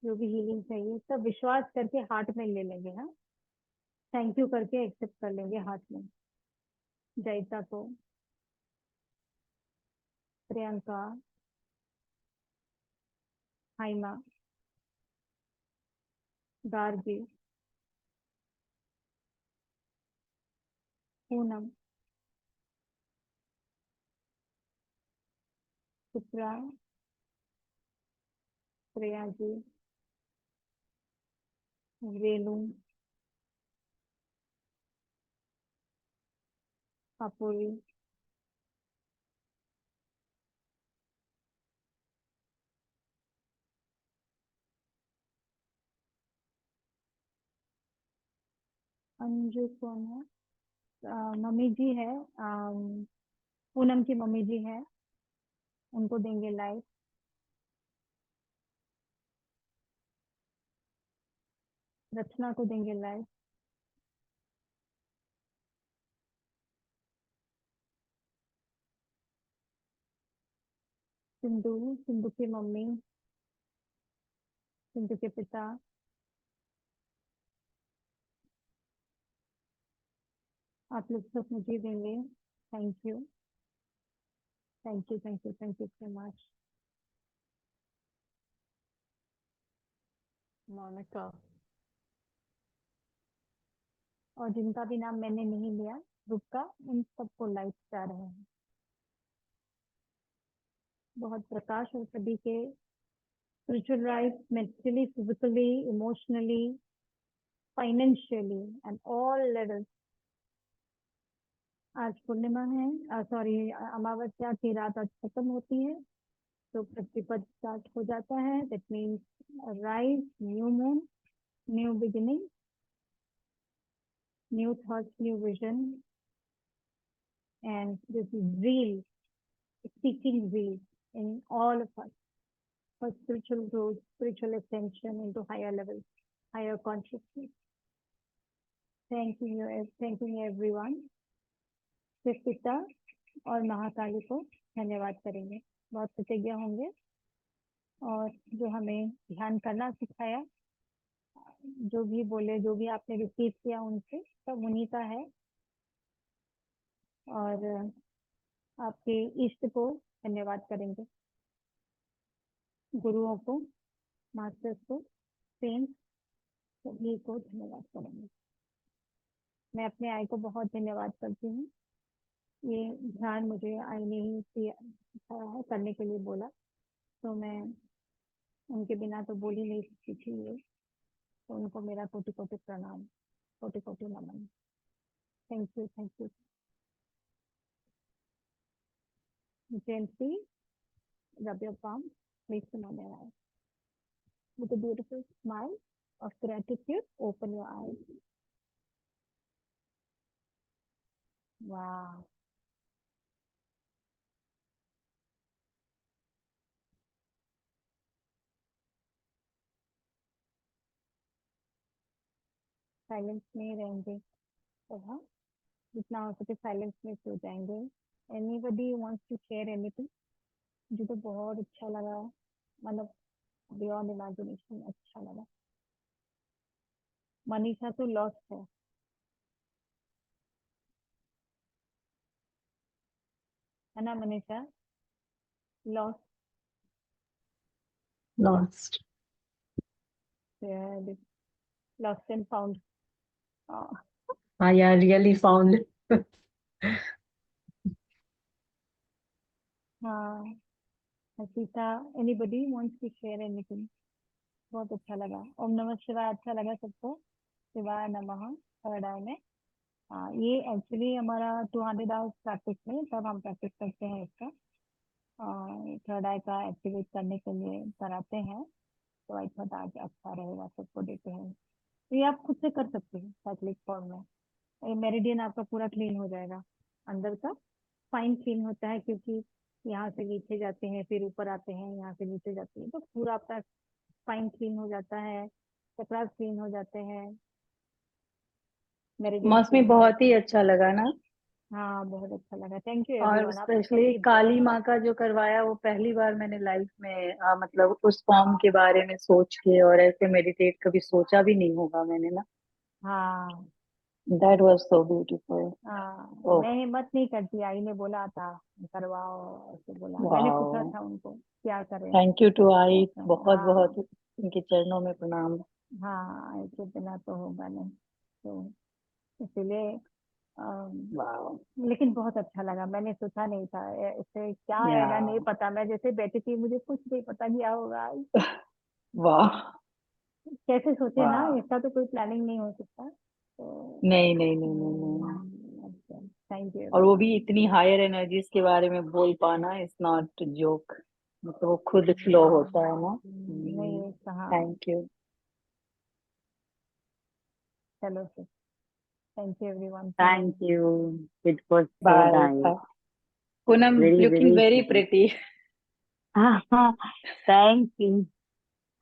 जो भी हीलिंग चाहिए सब विश्वास करके हार्ट में ले लेंगे। हाँ, थैंक यू करके एक्सेप्ट कर लेंगे हार्ट में। जयता को, प्रियंका, हाइमा, गार्गी, पूनम, चित्रा, प्रिया जी, रेनू, अपूर्वी, अंजू कौन है? मम्मी जी है। पूनम की मम्मी जी है, उनको देंगे लाइट। रचना को देंगे लाइट। सिंधु, सिंधु की मम्मी, सिंधु के पिता, आप लोग सब मुझे देंगे। Thank you, thank you, thank you, thank you so much. Monica, और जिनका भी नाम मैंने नहीं लिया ग्रुप का, उन सबको लाइट जा रहे हैं। बहुत प्रकाश और सभी के spiritual life, mentally, physically, emotionally, financially and all levels. आज पूर्णिमा है, सॉरी, अमावस्या की रात आज खत्म होती है, तो प्रतिपद स्टार्ट हो जाता है। That means rise, new moon, new beginning, new thoughts, new vision, and this is real, seeking real in all of us for spiritual growth, spiritual ascension into higher levels, higher consciousness. Thanking everyone। फिर पिता और महाकाली को धन्यवाद करेंगे, बहुत कृतज्ञ होंगे। और जो हमें ध्यान करना सिखाया, जो भी बोले, जो भी आपने रिसीव किया उनसे, सब उन्हीं का है। और आपके इष्ट को धन्यवाद करेंगे, गुरुओं को, मास्टर्स को, सेंट्स, सभी को धन्यवाद करेंगे। मैं अपने आई को बहुत धन्यवाद करती हूँ। ये ध्यान मुझे आई ने ही करने के लिए बोला, तो मैं उनके बिना तो बोल ही नहीं सकती थी ये। तो उनको मेरा कोटि कोटि प्रणाम, कोटि कोटि नमन। Thank you, thank you. Gently rub your palm, place them on your eyes. With a beautiful smile of gratitude, open your eyes. Wow. Silence में रहेंगे सब, हाँ, जितना हो सके साइलेंस में सो जाएंगे। Anybody wants to share anything? मुझे तो बहुत अच्छा लगा, मतलब बियॉन्ड इमेजिनेशन अच्छा लगा। मनीषा तो लॉस्ट है ना Manisha? Lost, Lost. Lost and found. Yeah, really found. हाँ, Hasita, anybody wants to share anything? बहुत अच्छा लगा। ओम नमः शिवाय अच्छा लगा सबको? शिवाय नमः। थर्ड आई में, हाँ, ये एक्चुअली हमारा 200 आवर्स प्रैक्टिस में तब हम प्रैक्टिस करते हैं इसका, थर्ड आई का एक्टिवेट करने के लिए कराते हैं। तो आई थॉट आज अच्छा रहेगा, सबको देते हैं। तो ये आप खुद से कर सकते हैं साइक्लिक फॉर्म में। ये मेरिडियन आपका पूरा क्लीन हो जाएगा, अंदर का फाइन क्लीन होता है, क्योंकि यहाँ से नीचे जाते हैं फिर ऊपर आते हैं, यहाँ से नीचे जाते हैं, तो पूरा आपका स्पाइन क्लीन हो जाता है, चक्रास क्लीन हो जाते हैं, मेरिडियन मौसमी क्लीन हो बहुत जाते ही हैं। अच्छा लगा ना। हाँ, बहुत अच्छा लगा। थैंक यू और एवरीवन, आप स्पेशली सबकी काली बहुत। माँ का जो करवाया वो पहली बार मैंने लाइफ में मतलब उस फॉर्म के बारे में सोच के और ऐसे मेडिटेट कभी सोचा भी नहीं होगा मैंने ना। हाँ दैट वाज सो ब्यूटीफुल। हाँ, ओह मैं हिम्मत नहीं करती, आई ने बोला था करवाओ, ऐसे बोला, मैंने पूछा वाओ। था उनको क्या करें। थैंक यू टू आई, बहुत हाँ बहुत उनके चरणों में प्रणाम। हाँ, इसके बिना तो होगा नहीं, तो इसीलिए वाओ। लेकिन बहुत अच्छा लगा। मैंने सोचा नहीं था इससे क्या या आएगा, नहीं पता। मैं जैसे बैठी थी, मुझे कुछ नहीं पता क्या होगा। वाह। कैसे सोचे ना, वाह। इसका तो कोई प्लानिंग नहीं हो सकता। तो नहीं नहीं नहीं नहीं नहीं। अच्छा, थैंक यू और वो एवरीवन। भी इतनी हायर एनर्जीज के बारे में बोल पाना इज नॉट जोक, मतलब वो खुद फ्लो होता है ना। नहीं कहा, थैंक यू। चलो फिर, thank you everyone. Thank you. It was so bye nice. Bye. Poonam Very, looking very very sweet. Pretty. Thank you.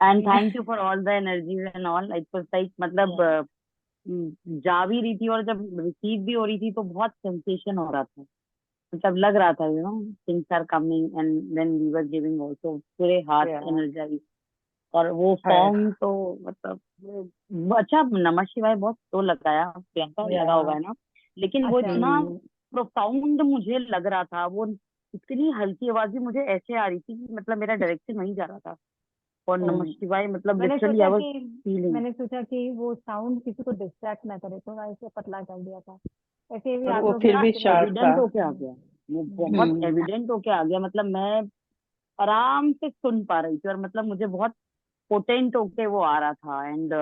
And thank you for all the energies and all. It was like, मतलब जा भी रही थी और जब receive भी हो रही थी तो बहुत सेंसेशन हो रहा था, मतलब लग रहा था things are coming and then we were giving also पूरे हार्ट एनर्जाइज। और वो फॉर्म तो मतलब अच्छा, नमः शिवाय बहुत तो लगाया, प्रियंका लगा होगा है ना, लेकिन वो अच्छा, इतना प्रोफाउंड मुझे लग रहा था, वो इतनी हल्की आवाज भी मुझे ऐसे आ रही थी कि मतलब मेरा डायरेक्शन वहीं जा रहा था। और नमः शिवाय मतलब मैंने लिटरली सोचा आई वाज कि फीलिंग। मैंने सोचा कि वो साउंड किसी को डिस्ट्रैक्ट ना करे, तो मैं इसे पतला कर दिया था। ऐसे भी और आप वो लोग फिर देख भी रहे शार्प था। एविडेंट होके आ गया, वो बहुत एविडेंट होके आ गया, मतलब मैं आराम से सुन पा रही थी और मतलब मुझे बहुत पोटेंट होके वो आ रहा था। एंड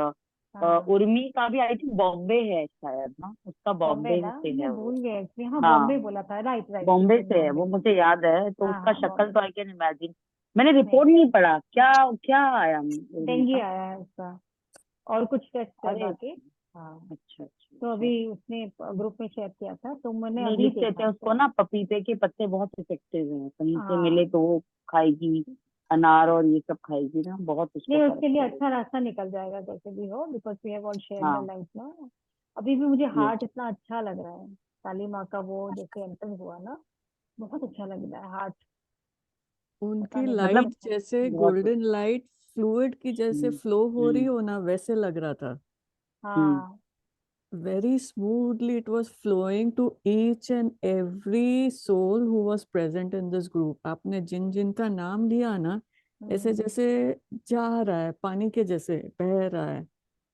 हाँ, उर्मी का भी आई थिंक बॉम्बे है शायद ना, उसका बॉम्बे बॉम्बे ना, से मैं है वो। भूल गई एक्चुअली। हाँ, हाँ, बॉम्बे बोला था, राइट राइट, बॉम्बे से है बॉम्बे। वो, मुझे याद है, तो हाँ उसका हाँ, शक्ल बॉम्बे। तो आई कैन इमेजिन। मैंने नहीं, रिपोर्ट नहीं पढ़ा, क्या क्या आया उर्मी डेंगू का। आया है उसका, और कुछ टेस्ट है अरे बाकी। हाँ, अच्छा अच्छा तो अच्छा। अभी उसने ग्रुप में शेयर किया था, तो मैंने नहीं, अभी लिख देखा देते हैं उसको तो। ना, पपीते के पत्ते बहुत इफेक्टिव हैं, कहीं से मिले हाँ, तो वो खाएगी, अनार और ये सब खाएगी ना, बहुत उसको नहीं, फर्क उसके लिए पड़ेगा। अच्छा रास्ता निकल जाएगा जैसे भी हो, because we have all share the हाँ लाइफ ना। अभी भी मुझे ये हार्ट इतना अच्छा लग रहा है, काली माँ का वो जैसे एंटर हुआ ना, बहुत अच्छा लग रहा है हार्ट। पता उनकी नहीं लाइट मतलब मतलब। जैसे बहुत गोल्डन लाइट फ्लूइड की जैसे हम्म फ्लो हो रही हम्म हो ना, वैसे लग रहा था। हम्म हाँ Very smoothly it was flowing to each and every soul who was present in this group. आपने जिन जिन का नाम लिया ना, ऐसे हम्म, जैसे जा रहा है, पानी के जैसे बह रहा है।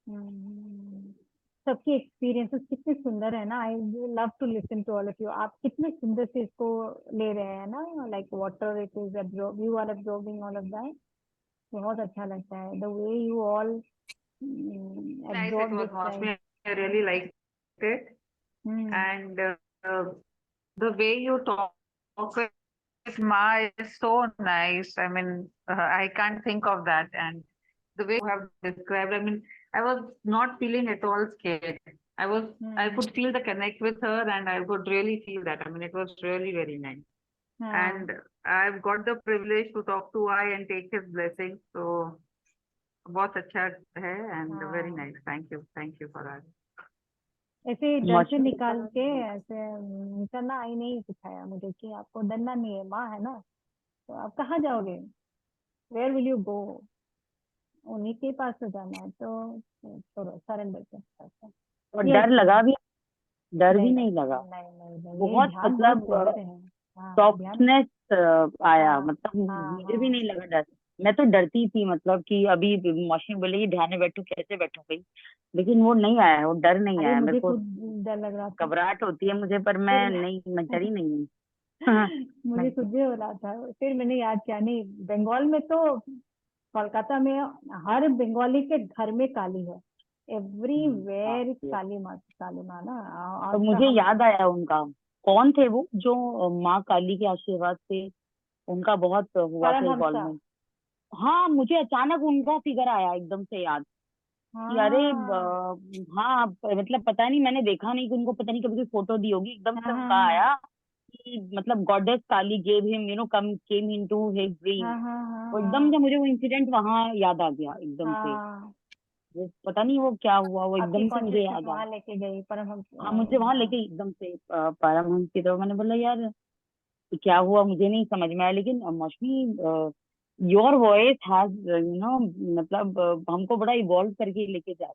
हम्म। सबकी एक्सपीरियंसेस कितने सुंदर है ना। I love to listen to all of you. आप कितने सुंदर से इसको ले रहे हैं ना, like water it is absorb, you are absorbing all of that. बहुत अच्छा लगता है the way you all Nice it absorb was, this time. Mosmi. I really liked it. Hmm, And the way you talk with Ma is so nice. I mean, I can't think of that. And the way you have described, I mean, I was not feeling at all scared. I hmm, could feel the connect with her and I could really feel that. I mean, it was really very nice. हाँ And I've got the privilege to talk to I and take his blessings. So, बहुत अच्छा है and very हाँ, nice. Thank you for that. ऐसे डर से मौसमी निकाल के ऐसे निकलना ही नहीं सिखाया मुझे कि आपको डरना नहीं है, माँ है ना, तो आप कहाँ जाओगे, वेयर विल यू गो, उन्हीं के पास तो जाना है, तो छोड़ो, सरेंडर कर। और ये डर लगा भी, डर भी नहीं नहीं लगा, नहीं, ये बहुत ध्यान बहुत मतलब जोर से है। हाँ ध्यान। सॉफ्टनेस आया, हाँ मतलब हाँ मुझे भी हाँ नहीं लगा डर। मैं तो डरती थी, मतलब कि अभी मौसमी बोलेगी ध्यान में बैठो, कैसे बैठूंगी, लेकिन वो नहीं आया, वो डर नहीं अरे आया मेरे मुझे को। खुद डर लग रहा था। घबराहट होती है मुझे, पर फिर मैं नहीं, मैं डरी नहीं हूँ। मुझे मैं खुद भी हो रहा था, फिर मैंने याद किया, नहीं बंगाल में तो, कोलकाता में हर बंगाली के घर में काली है, हाँ, एवरीवेयर ये। काली माँ ना। तो आपका मुझे हम। याद आया उनका, कौन थे वो जो माँ काली के आशीर्वाद से उनका बहुत हुआ था परमहंसा। इवॉल्वमेंट। हाँ, मुझे अचानक उनका फिगर आया एकदम से याद, कि अरे हाँ हाँ, मतलब पता नहीं, मैंने देखा नहीं कि उनको, पता नहीं कभी कोई फोटो दी होगी, एकदम हाँ से हाँ उनका आया कि मतलब गॉडेस काली गेव हिम, कम केम इनटू हिज ड्रीम। हाँ हाँ हाँ वो एकदम हाँ से मुझे वो इंसिडेंट वहां याद आ गया एकदम से। हाँ। वो पता नहीं वो क्या हुआ, वो आपकी एकदम से मुझे कॉन्शियसनेस याद आया। वहां लेके गई परमहंस। हाँ, मुझे वहां हाँ लेके एकदम से परमहंस की तरफ, मैंने बोला यार ये क्या हुआ, मुझे नहीं समझ में आया, लेकिन मौसमी योर वॉइस हैज मतलब हमको बड़ा इवॉल्व करके लेके जा,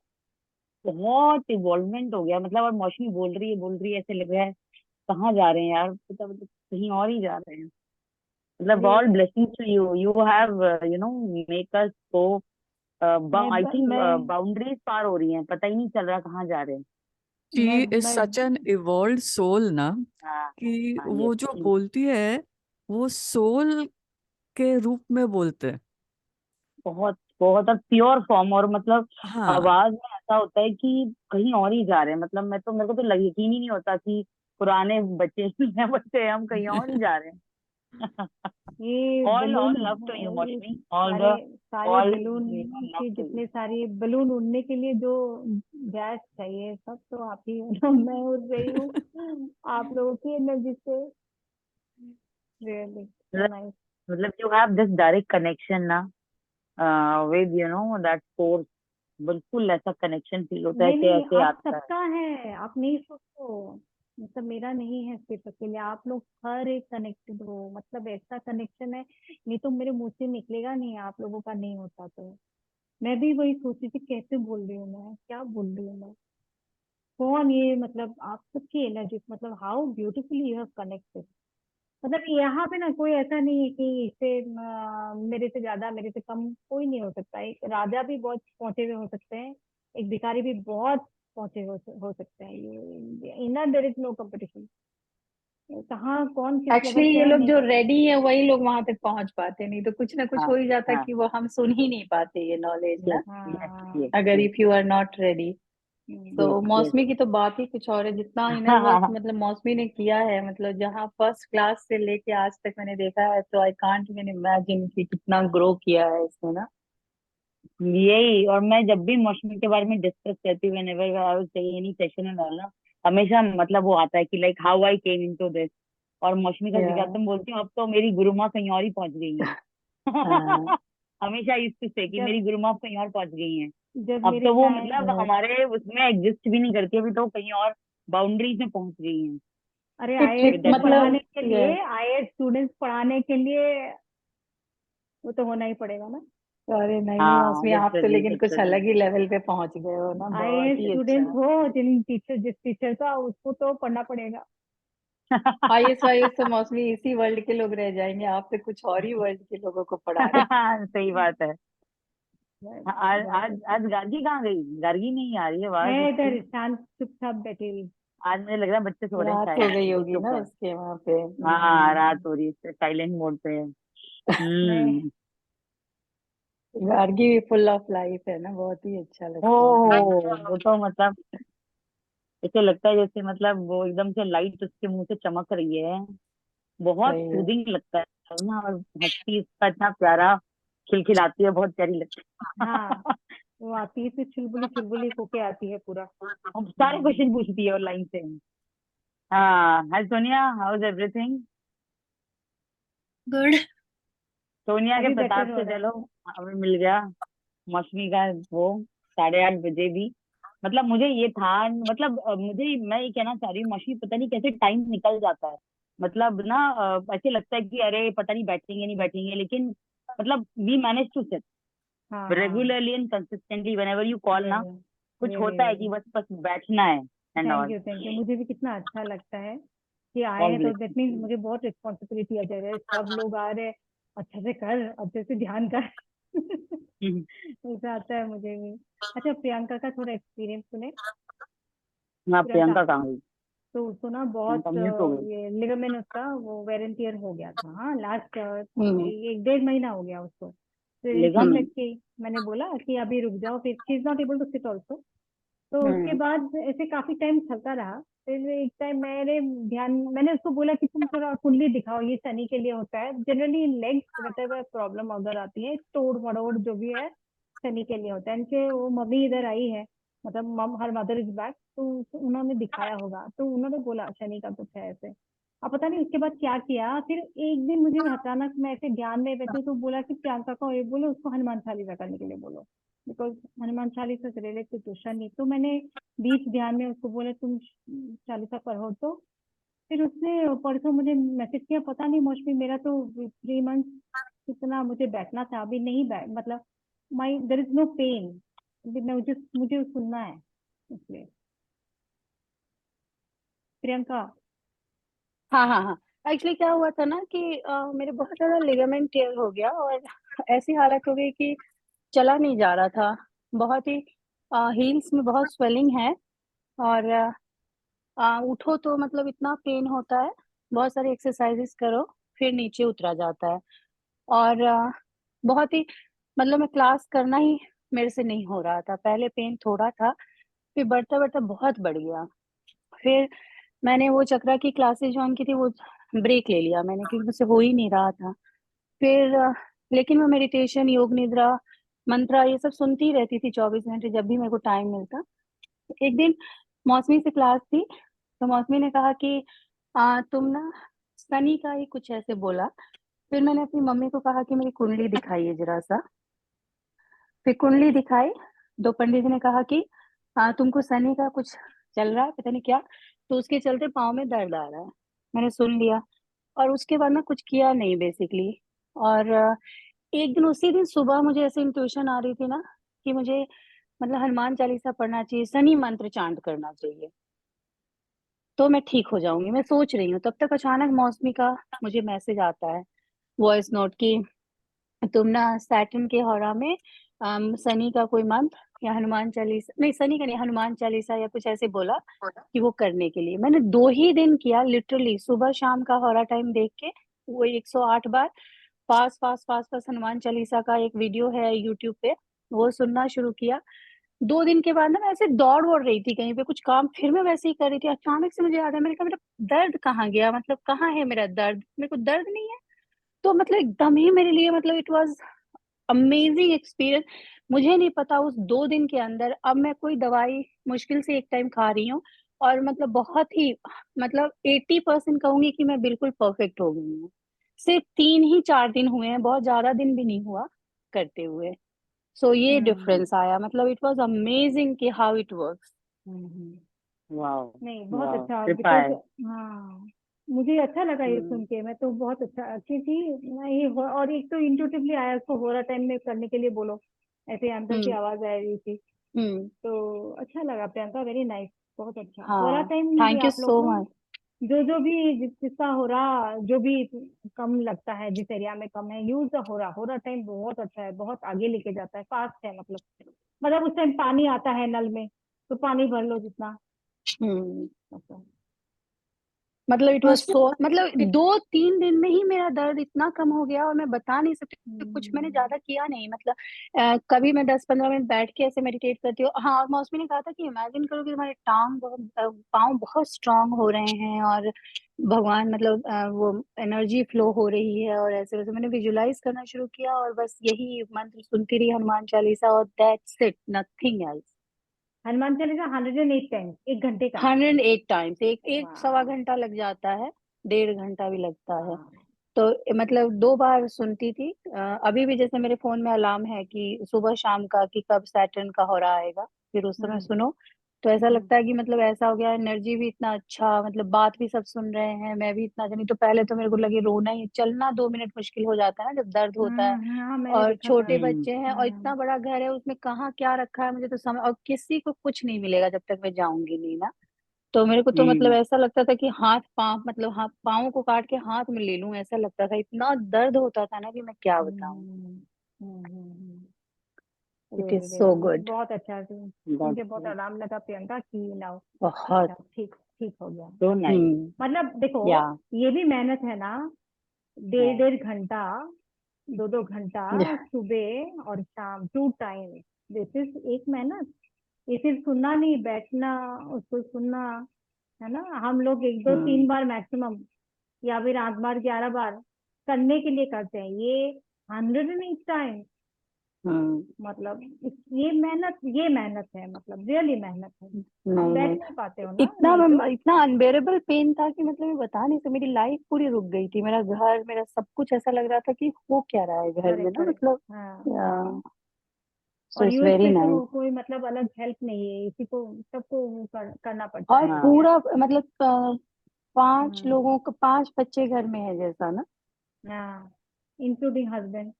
बहुत इवॉल्वमेंट हो गया, मतलब। और मौसमी बोल रही है, ऐसे लग रहा है कहाँ जा रहे हैं यार, मतलब कहीं और ही जा रहे हैं। मतलब अरे all blessings to you, you have make us go, I think मैं बाउंड्रीज पार हो रही हैं, पता ही नहीं चल रहा कहाँ जा रहे हैं। शी इज मैं सच एन इवॉल्व सोल ना, हाँ कि हाँ, वो जो यस। बोलती है वो सोल के रूप में बोलते हैं। बहुत बहुत और प्योर फॉर्म, और मतलब हाँ। आवाज में ऐसा होता है कि कहीं और ही जा रहे हैं, मतलब मैं तो, मेरे को तो यकीन ही नहीं होता कि पुराने बच्चे ही हैं, बच्चे हम कहीं और ही जा रहे हैं। ये all balloon, love to you ये मौसमी, ऑल सारे द सारे ऑल बलून लव की टू यू। जितने सारी बलून उड़ने के लिए जो गैस चाहिए, सब तो आप ही हो। मैं उड़ रही हूँ आप लोगों की एनर्जी से। Really so nice. मतलब you have this direct connection ना विद दैट फोर्स, बिल्कुल ऐसा कनेक्शन फील होता है नहीं कि नहीं, ऐसे आप आता है। सबका है, आप नहीं सोचो, मतलब मेरा नहीं है सिर्फ अकेले, आप लोग हर एक कनेक्टेड हो, मतलब ऐसा कनेक्शन है, नहीं तो मेरे मुंह से निकलेगा नहीं, आप लोगों का नहीं होता तो। मैं भी वही सोची थी, कैसे बोल रही हूँ मैं, क्या बोल रही हूँ मैं, कौन ये, मतलब आप सबकी एनर्जी, मतलब how beautifully you have connected. मतलब यहाँ पे ना कोई ऐसा नहीं है कि इससे मेरे से ज्यादा मेरे से कम कोई नहीं हो सकता, एक राजा भी बहुत पहुंचे हुए हो सकते हैं, एक भिखारी भी बहुत पहुंचे हो सकते हैं, ये inner there is no competition, कहाँ कौन किस लेवल एक्चुअली पे ये है लोग नहीं जो पता। रेडी है वही लोग वहां तक पहुंच पाते, नहीं तो कुछ ना कुछ हाँ हो ही जाता हाँ, कि वो हम सुन ही नहीं पाते ये नॉलेज ना, यस यस हाँ यस अगर yes if you are not ready. तो हम्म, यस। मौसमी की तो बात ही कुछ और है, जितना इनर वर्क मतलब मौसमी ने किया है, मतलब जहाँ फर्स्ट क्लास से लेके आज तक मैंने देखा है, तो आई कांट इवन इमेजिन कि कितना ग्रो किया है इसने ना। यही, और मैं जब भी मौसमी के बारे में डिस्कस करती हूँ, whenever I was taking any session and all ना, हमेशा मतलब वो आता है कि like how I came into this, और मौसमी का जिक्र आता है, मैं बोलती हूँ अब तो मेरी गुरु माँ कहीं और ही पहुंच गई हैं। हाँ हमेशा इससे से कि जब मेरी गुरु माँ कहीं और पहुंच गई हैं। जब अब मेरी तो वो मतलब क्लाइंट, हमारे उसमें एग्जिस्ट भी नहीं करती, अभी तो वो कहीं और बाउंड्रीज में पहुंच गई हैं। अरे इट आईएएस इट विद को दैट पढ़ाने मतलब के ये, लिए, आईएएस स्टूडेंट्स पढ़ाने के लिए वो तो होना ही पड़ेगा ना। अरे नहीं हाँ, मौसमी आप तो लिटरली लेकिन कुछ लिटरली। अलग ही लेवल पे पहुंच गए हो ना, आईएएस बहुत ही स्टूडेंट अच्छा। हो, जिस टीचर का, उसको तो पढ़ना पड़ेगा। आईएएस वाईएएस तो मौसमी इसी वर्ल्ड के लोग रह जाएंगे, आप तो कुछ और ही वर्ल्ड के लोगों को पढ़ा रहे सही बात है। हाँ, आज बहुत आज अच्छा। आज गार्गी कहाँ गई, गार्गी नहीं आ रही है मैं आवाज उसकी। इधर शांत चुपचाप बैठी हुई। आज मुझे लग रहा है बच्चे सो हो। रहे हैं रात हो शायद, गई वो होगी चुप ना है। उसके वहां पे। हाँ, रात हो रही है, साइलेंट मोड पे है। मैं हम्म। गार्गी भी फुल ऑफ लाइफ है ना, बहुत ही अच्छा ओ लगता है उसे। वो तो मतलब ऐसे लगता है जैसे मतलब वो एकदम से लाइट उसके मुंह से चमक रही है, बहुत सही है। सूदिंग लगता है ना, और हंसती इसका इतना प्यारा, खिलखिलाती है, बहुत प्यारी लगती हाँ, है। वो आती है तो चुलबुली चुलबुली होके आती है पूरा। हम सारे क्वेश्चन पूछती है और लाइन से। हाँ, hi Sonia, how is everything. Good. Sonia के अभी प्रताप बेटर हो से रहा है। चलो हमें मिल गया मौसमी का वो 8:30 बजे भी मतलब मुझे ये था, मतलब मुझे, मैं ये कहना चाह रही हूँ मौसी, पता नहीं कैसे टाइम निकल जाता है। मतलब ना ऐसे लगता है कि अरे पता नहीं बैठेंगे नहीं बैठेंगे, लेकिन मतलब वी मैनेज टू सिट हाँ हाँ regularly and consistently whenever you call ना। रियली कुछ रियली होता है कि रियली बस बस बैठना है एंड ऑल। थैंक यू मुझे भी कितना अच्छा लगता है कि आए ऑल हैं, तो दैट मीन्स ब्लेसिंग। मुझे बहुत रिस्पॉन्सिबिलिटी आ जाए, सब लोग आ रहे हैं, अच्छे से कर, अच्छे से ध्यान कर। ऐसा आता है मुझे भी। अच्छा, प्रियंका का थोड़ा एक्सपीरियंस सुने। हाँ, प्रियंका, प्रियंका कहाँ गई? तो उसको ना बहुत प्रियंका म्यूट हो गई। ये लिगामेंट उसका वो वेर एंड टियर हो गया था। हाँ, लास्ट हम्म 1 1.5 महीना हो गया उसको। तो इसीलिए लिगामेंट। कि मैंने बोला कि अभी रुक जाओ, फिर she is not able to sit also. तो उसके हम्म। बाद ऐसे काफी टाइम चलता रहा। फिर एक टाइम मैंने उसको बोला कि तुम थोड़ा कुंडली दिखाओ, ये शनि के लिए होता है जनरली, लेग्स वगैरह प्रॉब्लम अगर आती है, तोड़ मरोड़ जो भी है, शनि के लिए होता है। इनके वो मम्मी इधर आई है, मतलब मम हर मदर इज बैक, तो उन्होंने दिखाया होगा, तो उन्होंने बोला शनि का कुछ है ऐसे। अब पता नहीं उसके बाद क्या किया, फिर एक दिन मुझे अचानक, मैं ऐसे ध्यान में बैठी तो बोला कि प्रियंका को ये बोलो, उसको हनुमान चालीसा करने के लिए बोलो, बिकॉज हनुमान चालीसा से रिलेटेड टू शनि। तो मैंने बीच ध्यान में उसको बोला तुम चालीसा पढ़ो। तो फिर उसने परसों मुझे मैसेज किया, पता नहीं मौसमी मेरा तो 3 मंथ कितना मुझे बैठना था, अभी नहीं बैठ, मतलब माई देर इज नो पेन, मुझे मुझे सुनना है इसलिए। प्रियंका। हाँ हाँ हाँ। एक्चुअली क्या हुआ था ना कि मेरे बहुत ज्यादा लिगामेंट टेयर हो गया, और ऐसी हालत हो गई कि चला नहीं जा रहा था। बहुत ही हील्स में बहुत स्वेलिंग है, और उठो तो मतलब इतना पेन होता है। बहुत सारी एक्सरसाइजेस करो फिर नीचे उतरा जाता है। और बहुत ही मतलब मैं क्लास करना ही मेरे से नहीं हो रहा था। पहले पेन थोड़ा था, फिर बढ़ता बढ़ता बहुत बढ़ गया। फिर मैंने वो चक्रा की क्लासेस ज्वाइन की थी, वो ब्रेक ले लिया मैंने क्योंकि मुझसे हो ही नहीं रहा था। फिर लेकिन मैं मेडिटेशन, योग निद्रा, मंत्रा ये सब सुनती रहती थी 24 घंटे जब भी मेरे को टाइम मिलता। एक दिन मौसमी से क्लास थी, तो मौसमी ने कहा कि तुम ना शनि का ही कुछ ऐसे बोला। फिर मैंने अपनी मम्मी को कहा कि मेरी कुंडली दिखाइए जरा सा। फिर कुंडली दिखाई। दो पंडित जी ने कहा कि तुमको शनि का कुछ चल रहा है, पता नहीं क्या, तो उसके चलते पाँव में दर्द आ रहा है। मैंने सुन लिया, और उसके बाद ना कुछ किया नहीं बेसिकली। और एक दिन, उसी दिन सुबह मुझे ऐसे इंट्यूशन आ रही थी ना कि मुझे मतलब हनुमान चालीसा पढ़ना चाहिए, शनि मंत्र चांट करना चाहिए, तो मैं ठीक हो जाऊंगी, मैं सोच रही हूँ। तब तक अचानक मौसमी का मुझे मैसेज आता है, वॉइस नोट, की तुम ना सैटर्न के हौरा में शनि का कोई मंत्र या हनुमान चालीसा, नहीं शनि का नहीं, हनुमान चालीसा या कुछ ऐसे बोला कि वो करने के लिए। मैंने 2 ही दिन किया, लिटरली सुबह शाम का हौरा टाइम देख के वो 108 बार fast fast fast fast Hanuman Chalisa का एक वीडियो है यूट्यूब पे, वो सुनना शुरू किया। 2 दिन के बाद ना मैं ऐसे दौड़ वोड़ रही थी कहीं पे कुछ काम, फिर मैं वैसे ही कर रही थी, अचानक से मुझे याद है, मैंने कहा मेरा दर्द कहाँ गया, मतलब कहाँ है मेरा दर्द, मेरे को दर्द नहीं है। तो मतलब एकदम ही मेरे लिए, मतलब इट वाज अमेजिंग एक्सपीरियंस। मुझे नहीं पता उस 2 दिन के अंदर, अब मैं कोई दवाई मुश्किल से एक टाइम खा रही हूँ, और मतलब बहुत ही, मतलब 80% कहूंगी कि मैं बिल्कुल परफेक्ट हो गई हूँ। सिर्फ 3 ही 4 दिन हुए हैं, बहुत ज्यादा दिन भी नहीं हुआ करते हुए। सो ये हम्म डिफरेंस आया, मतलब इट वाज अमेजिंग कि हाउ इट वर्क्स। हम्म। वाह। नहीं, बहुत वाह, अच्छा, कृपा बिकॉज है। हाँ, मुझे अच्छा लगा ये हम्म। सुन के, मैं तो बहुत अच्छा, क्योंकि मैं ये और एक तो इंट्यूटिवली आया, उसको हो रहा टाइम में करने के लिए बोलो, ऐसे अंदर से हम्म आवाज आ रही थी। हम्म। तो अच्छा लगा प्रियंका, वेरी नाइस, बहुत अच्छा हो रहा हाँ, टाइम भी। थैंक यू आप लोग सो को मच। जो जो भी जिसका हो रहा, जो भी कम लगता है, जिस एरिया में कम है, यूज हो रहा टाइम बहुत अच्छा है, बहुत आगे लेके जाता है, फास्ट है, मतलब उस टाइम पानी आता है नल में, तो पानी भर लो जितना, हम्म। मतलब। मतलब इट वाज मौसमी। सो, मतलब 2 3 दिन में ही मेरा दर्द इतना कम हो गया, और मैं बता नहीं सकती। कुछ मैंने ज्यादा किया नहीं, मतलब कभी मैं 10 15 मिनट बैठ के ऐसे मेडिटेट करती हूँ। हाँ, और मौसमी ने कहा था कि इमेजिन करो कि तुम्हारे टांग बहुत पाँव बहुत स्ट्रांग हो रहे हैं, और भगवान मतलब वो एनर्जी फ्लो हो रही है, और ऐसे वैसे मैंने विजुलाइज करना शुरू किया, और बस यही मंत्र सुनती रही, हनुमान चालीसा, और that's it, nothing else. Hanuman Chalisa 108 times 1 घंटे का। 108 टाइम्स, एक एक सवा वाह। घंटा लग जाता है, 1.5 घंटा भी लगता है। हाँ। तो मतलब 2 बार सुनती थी। अभी भी जैसे मेरे फोन में अलार्म है कि सुबह शाम का, कि कब सैटर्न का हो रहा आएगा, फिर उस समय हम्म सुनो तो ऐसा हम्म लगता है कि मतलब ऐसा हो गया, एनर्जी भी इतना अच्छा, मतलब बात भी सब सुन रहे हैं, मैं भी इतना नहीं तो पहले तो मेरे को लगे रोना ही, चलना 2 मिनट मुश्किल हो जाता है ना जब दर्द होता है। हाँ मैंने और देखा था। छोटे बच्चे हैं और इतना बड़ा घर है, उसमें कहाँ क्या रखा है मुझे तो समझ, और किसी को कुछ नहीं मिलेगा जब तक मैं जाऊंगी नहीं ना। तो मेरे को तो मतलब हम्म ऐसा लगता था कि हाथ पाँव, मतलब हाथ पाँव को काट के हाथ में ले लूं, ऐसा लगता था, इतना दर्द होता था ना कि मैं क्या बताऊं। It is really so really good. बहुत अच्छा थी। सुन के बहुत आराम लगा प्रियंका कि नाउ बहुत। अच्छा ठीक ठीक हो गया सो मतलब। नाइस। मतलब देखो या ये भी मेहनत है ना, 1.5 घंटा 2-2 घंटा सुबह और शाम 2 टाइम, दिस इज एक मेहनत। ये सिर्फ सुनना नहीं, बैठना उसको सुनना, है ना। हम लोग 1 2 3 बार मैक्सिमम, या फिर 8 बार 11 बार करने के लिए करते हैं, ये 108 टाइम। मतलब ये मेहनत है, मतलब रियली मेहनत है। आप नहीं बैठ नहीं, नहीं पाते हो ना, नहीं तो। इतना अनबेरेबल पेन था कि मतलब मैं बता नहीं सकती, मेरी लाइफ पूरी रुक गई थी, मेरा घर, मेरा सब कुछ ऐसा लग रहा था कि हो क्या रहा है घर में करेक्ट ना, करेक्ट। मतलब। हाँ हाँ। सो और इट्स यूएस वेरी पे नाइस। तो कोई मतलब अलग हेल्प नहीं है, इसी को सबको करना पड़ता और है। हाँ पूरा मतलब 5 हम्म, लोगों का 5 बच्चे घर में है जैसा ना, हाँ इंक्लूडिंग हस्बैंड।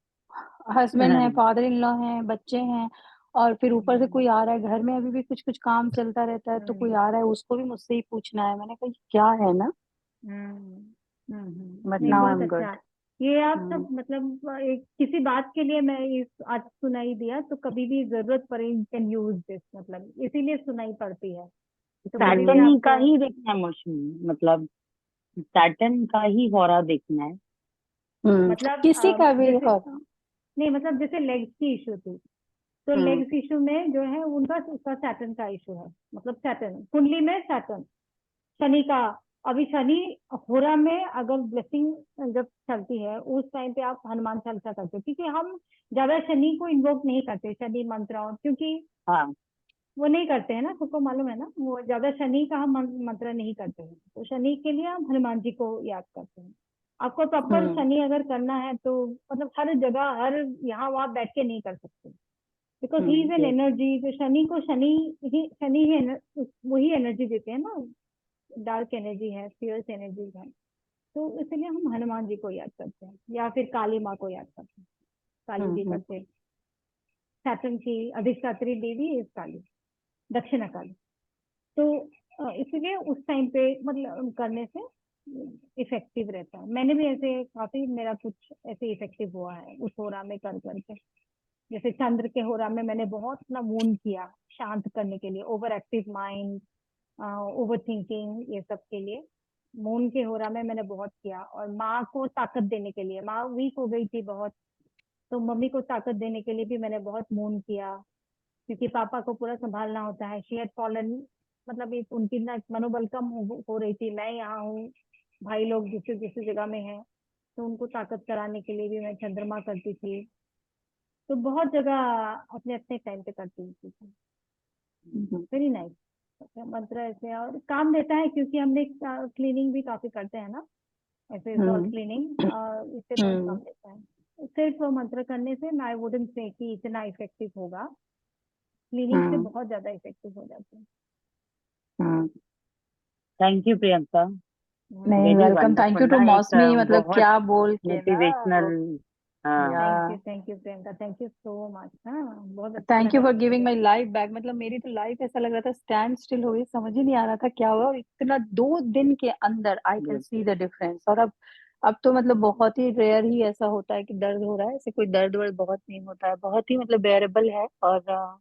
हस्बैंड है, फादर इन लॉ है, बच्चे हैं, और फिर ऊपर से हम्म कोई आ रहा है घर में, अभी भी कुछ कुछ काम चलता रहता है, तो कोई आ रहा है उसको भी मुझसे ही पूछना है, मैंने कहा ये क्या है ना, बट नहीं नाउ आई बहुत एम अच्छा। गुड। ये आप सब मतलब एक किसी बात के लिए मैं इस आज सुनाई दिया, तो कभी भी जरूरत पड़े यू कैन यूज दिस, मतलब इसीलिए सुनाई पड़ती है। तो कभी भी सैटर्न ही का आपको ही देखना है मौसम, मतलब सैटर्न का ही हॉरर देखना है। मतलब किसी का भी जैसे, हो। नहीं मतलब जैसे लेग्स की इशू थी, तो हम्म लेग्स इशू में जो है उनका उसका सैटर्न का इशू है, मतलब सैटर्न कुंडली में सैटर्न, शनि का। अभी शनि होरा में अगर ब्लेसिंग जब चलती है उस टाइम पे आप हनुमान चालीसा करते हो, क्योंकि हम ज्यादा शनि को इन्वोक नहीं करते, शनि मंत्र, क्योंकि हाँ वो नहीं करते हैं ना, सबको मालूम है ना, वो ज्यादा शनि का हम मंत्र नहीं करते हैं, तो शनि के लिए हम हनुमान जी को याद करते हैं। आपको प्रॉपर हम्म शनि अगर करना है तो मतलब हर जगह हर यहाँ वहां बैठ के नहीं कर सकते, because he is an yes, energy. जो शनि को शनि ही वही एनर्जी देते हैं ना, डार्क एनर्जी है, फियर्स एनर्जी है। तो इसलिए हम हनुमान जी को याद करते हैं, या फिर काली माँ को याद करते हैं, काली जी हम्म करते हैं। सैटर्न की अधिष्ठात्री देवी इस काली, दक्षिणा काली। तो इसलिए उस टाइम पे मतलब करने से इफेक्टिव रहता है। मैंने भी ऐसे काफी, मेरा कुछ ऐसे इफेक्टिव हुआ है उस होरा में कर करके। जैसे चंद्र के होरा में मैंने बहुत अपना मून किया शांत करने के लिए, over active mind, over thinking, ये सब के लिए मून के होरा में मैंने बहुत किया। और माँ को ताकत देने के लिए, माँ वीक हो गई थी बहुत, तो मम्मी को ताकत देने के लिए भी मैंने बहुत मून किया, क्योंकि पापा को पूरा संभालना होता है। शी हैड फॉलन, मतलब एक उनकी ना मनोबल कम हो रही थी, मैं यहाँ हूँ, भाई लोग दूसरी दूसरी जगह में हैं, तो उनको ताकत कराने के लिए भी मैं चंद्रमा करती थी। तो बहुत जगह अपने अपने टाइम पे करती थी। Very nice. मंत्र ऐसे और काम देता है, क्योंकि हमने क्लीनिंग भी काफी करते हैं ना, ऐसे सॉल्ट क्लीनिंग, इससे बहुत काम हम्म देता है। सिर्फ वो मंत्र करने से आई वुडंट से कि इतना इफेक्टिव होगा, क्लीनिंग से बहुत ज्यादा इफेक्टिव हो जाते हैं। थैंक यू प्रियंका, नहीं, very welcome, thank wonderful you too ना, एक मौसमी, मतलब बहुत क्या बोल के ना मोटिवेशनल। वो। हाँ या thank you Priyanka, thank you so much. हाँ बहुत अच्छा थैंक यू लगा फॉर सुन गिविंग के। माई लाइफ बैक, मतलब मेरी तो लाइफ ऐसा लग रहा था स्टैंड स्टिल हो गई, समझ ही नहीं आ रहा था क्या हुआ, और इतना 2 दिन के अंदर I can see the difference. और अब तो मतलब बहुत ही रेयर ही ऐसा होता है कि दर्द हो रहा है, ऐसे कोई दर्द वर्द बहुत नहीं होता है, बहुत ही मतलब बेरेबल है। और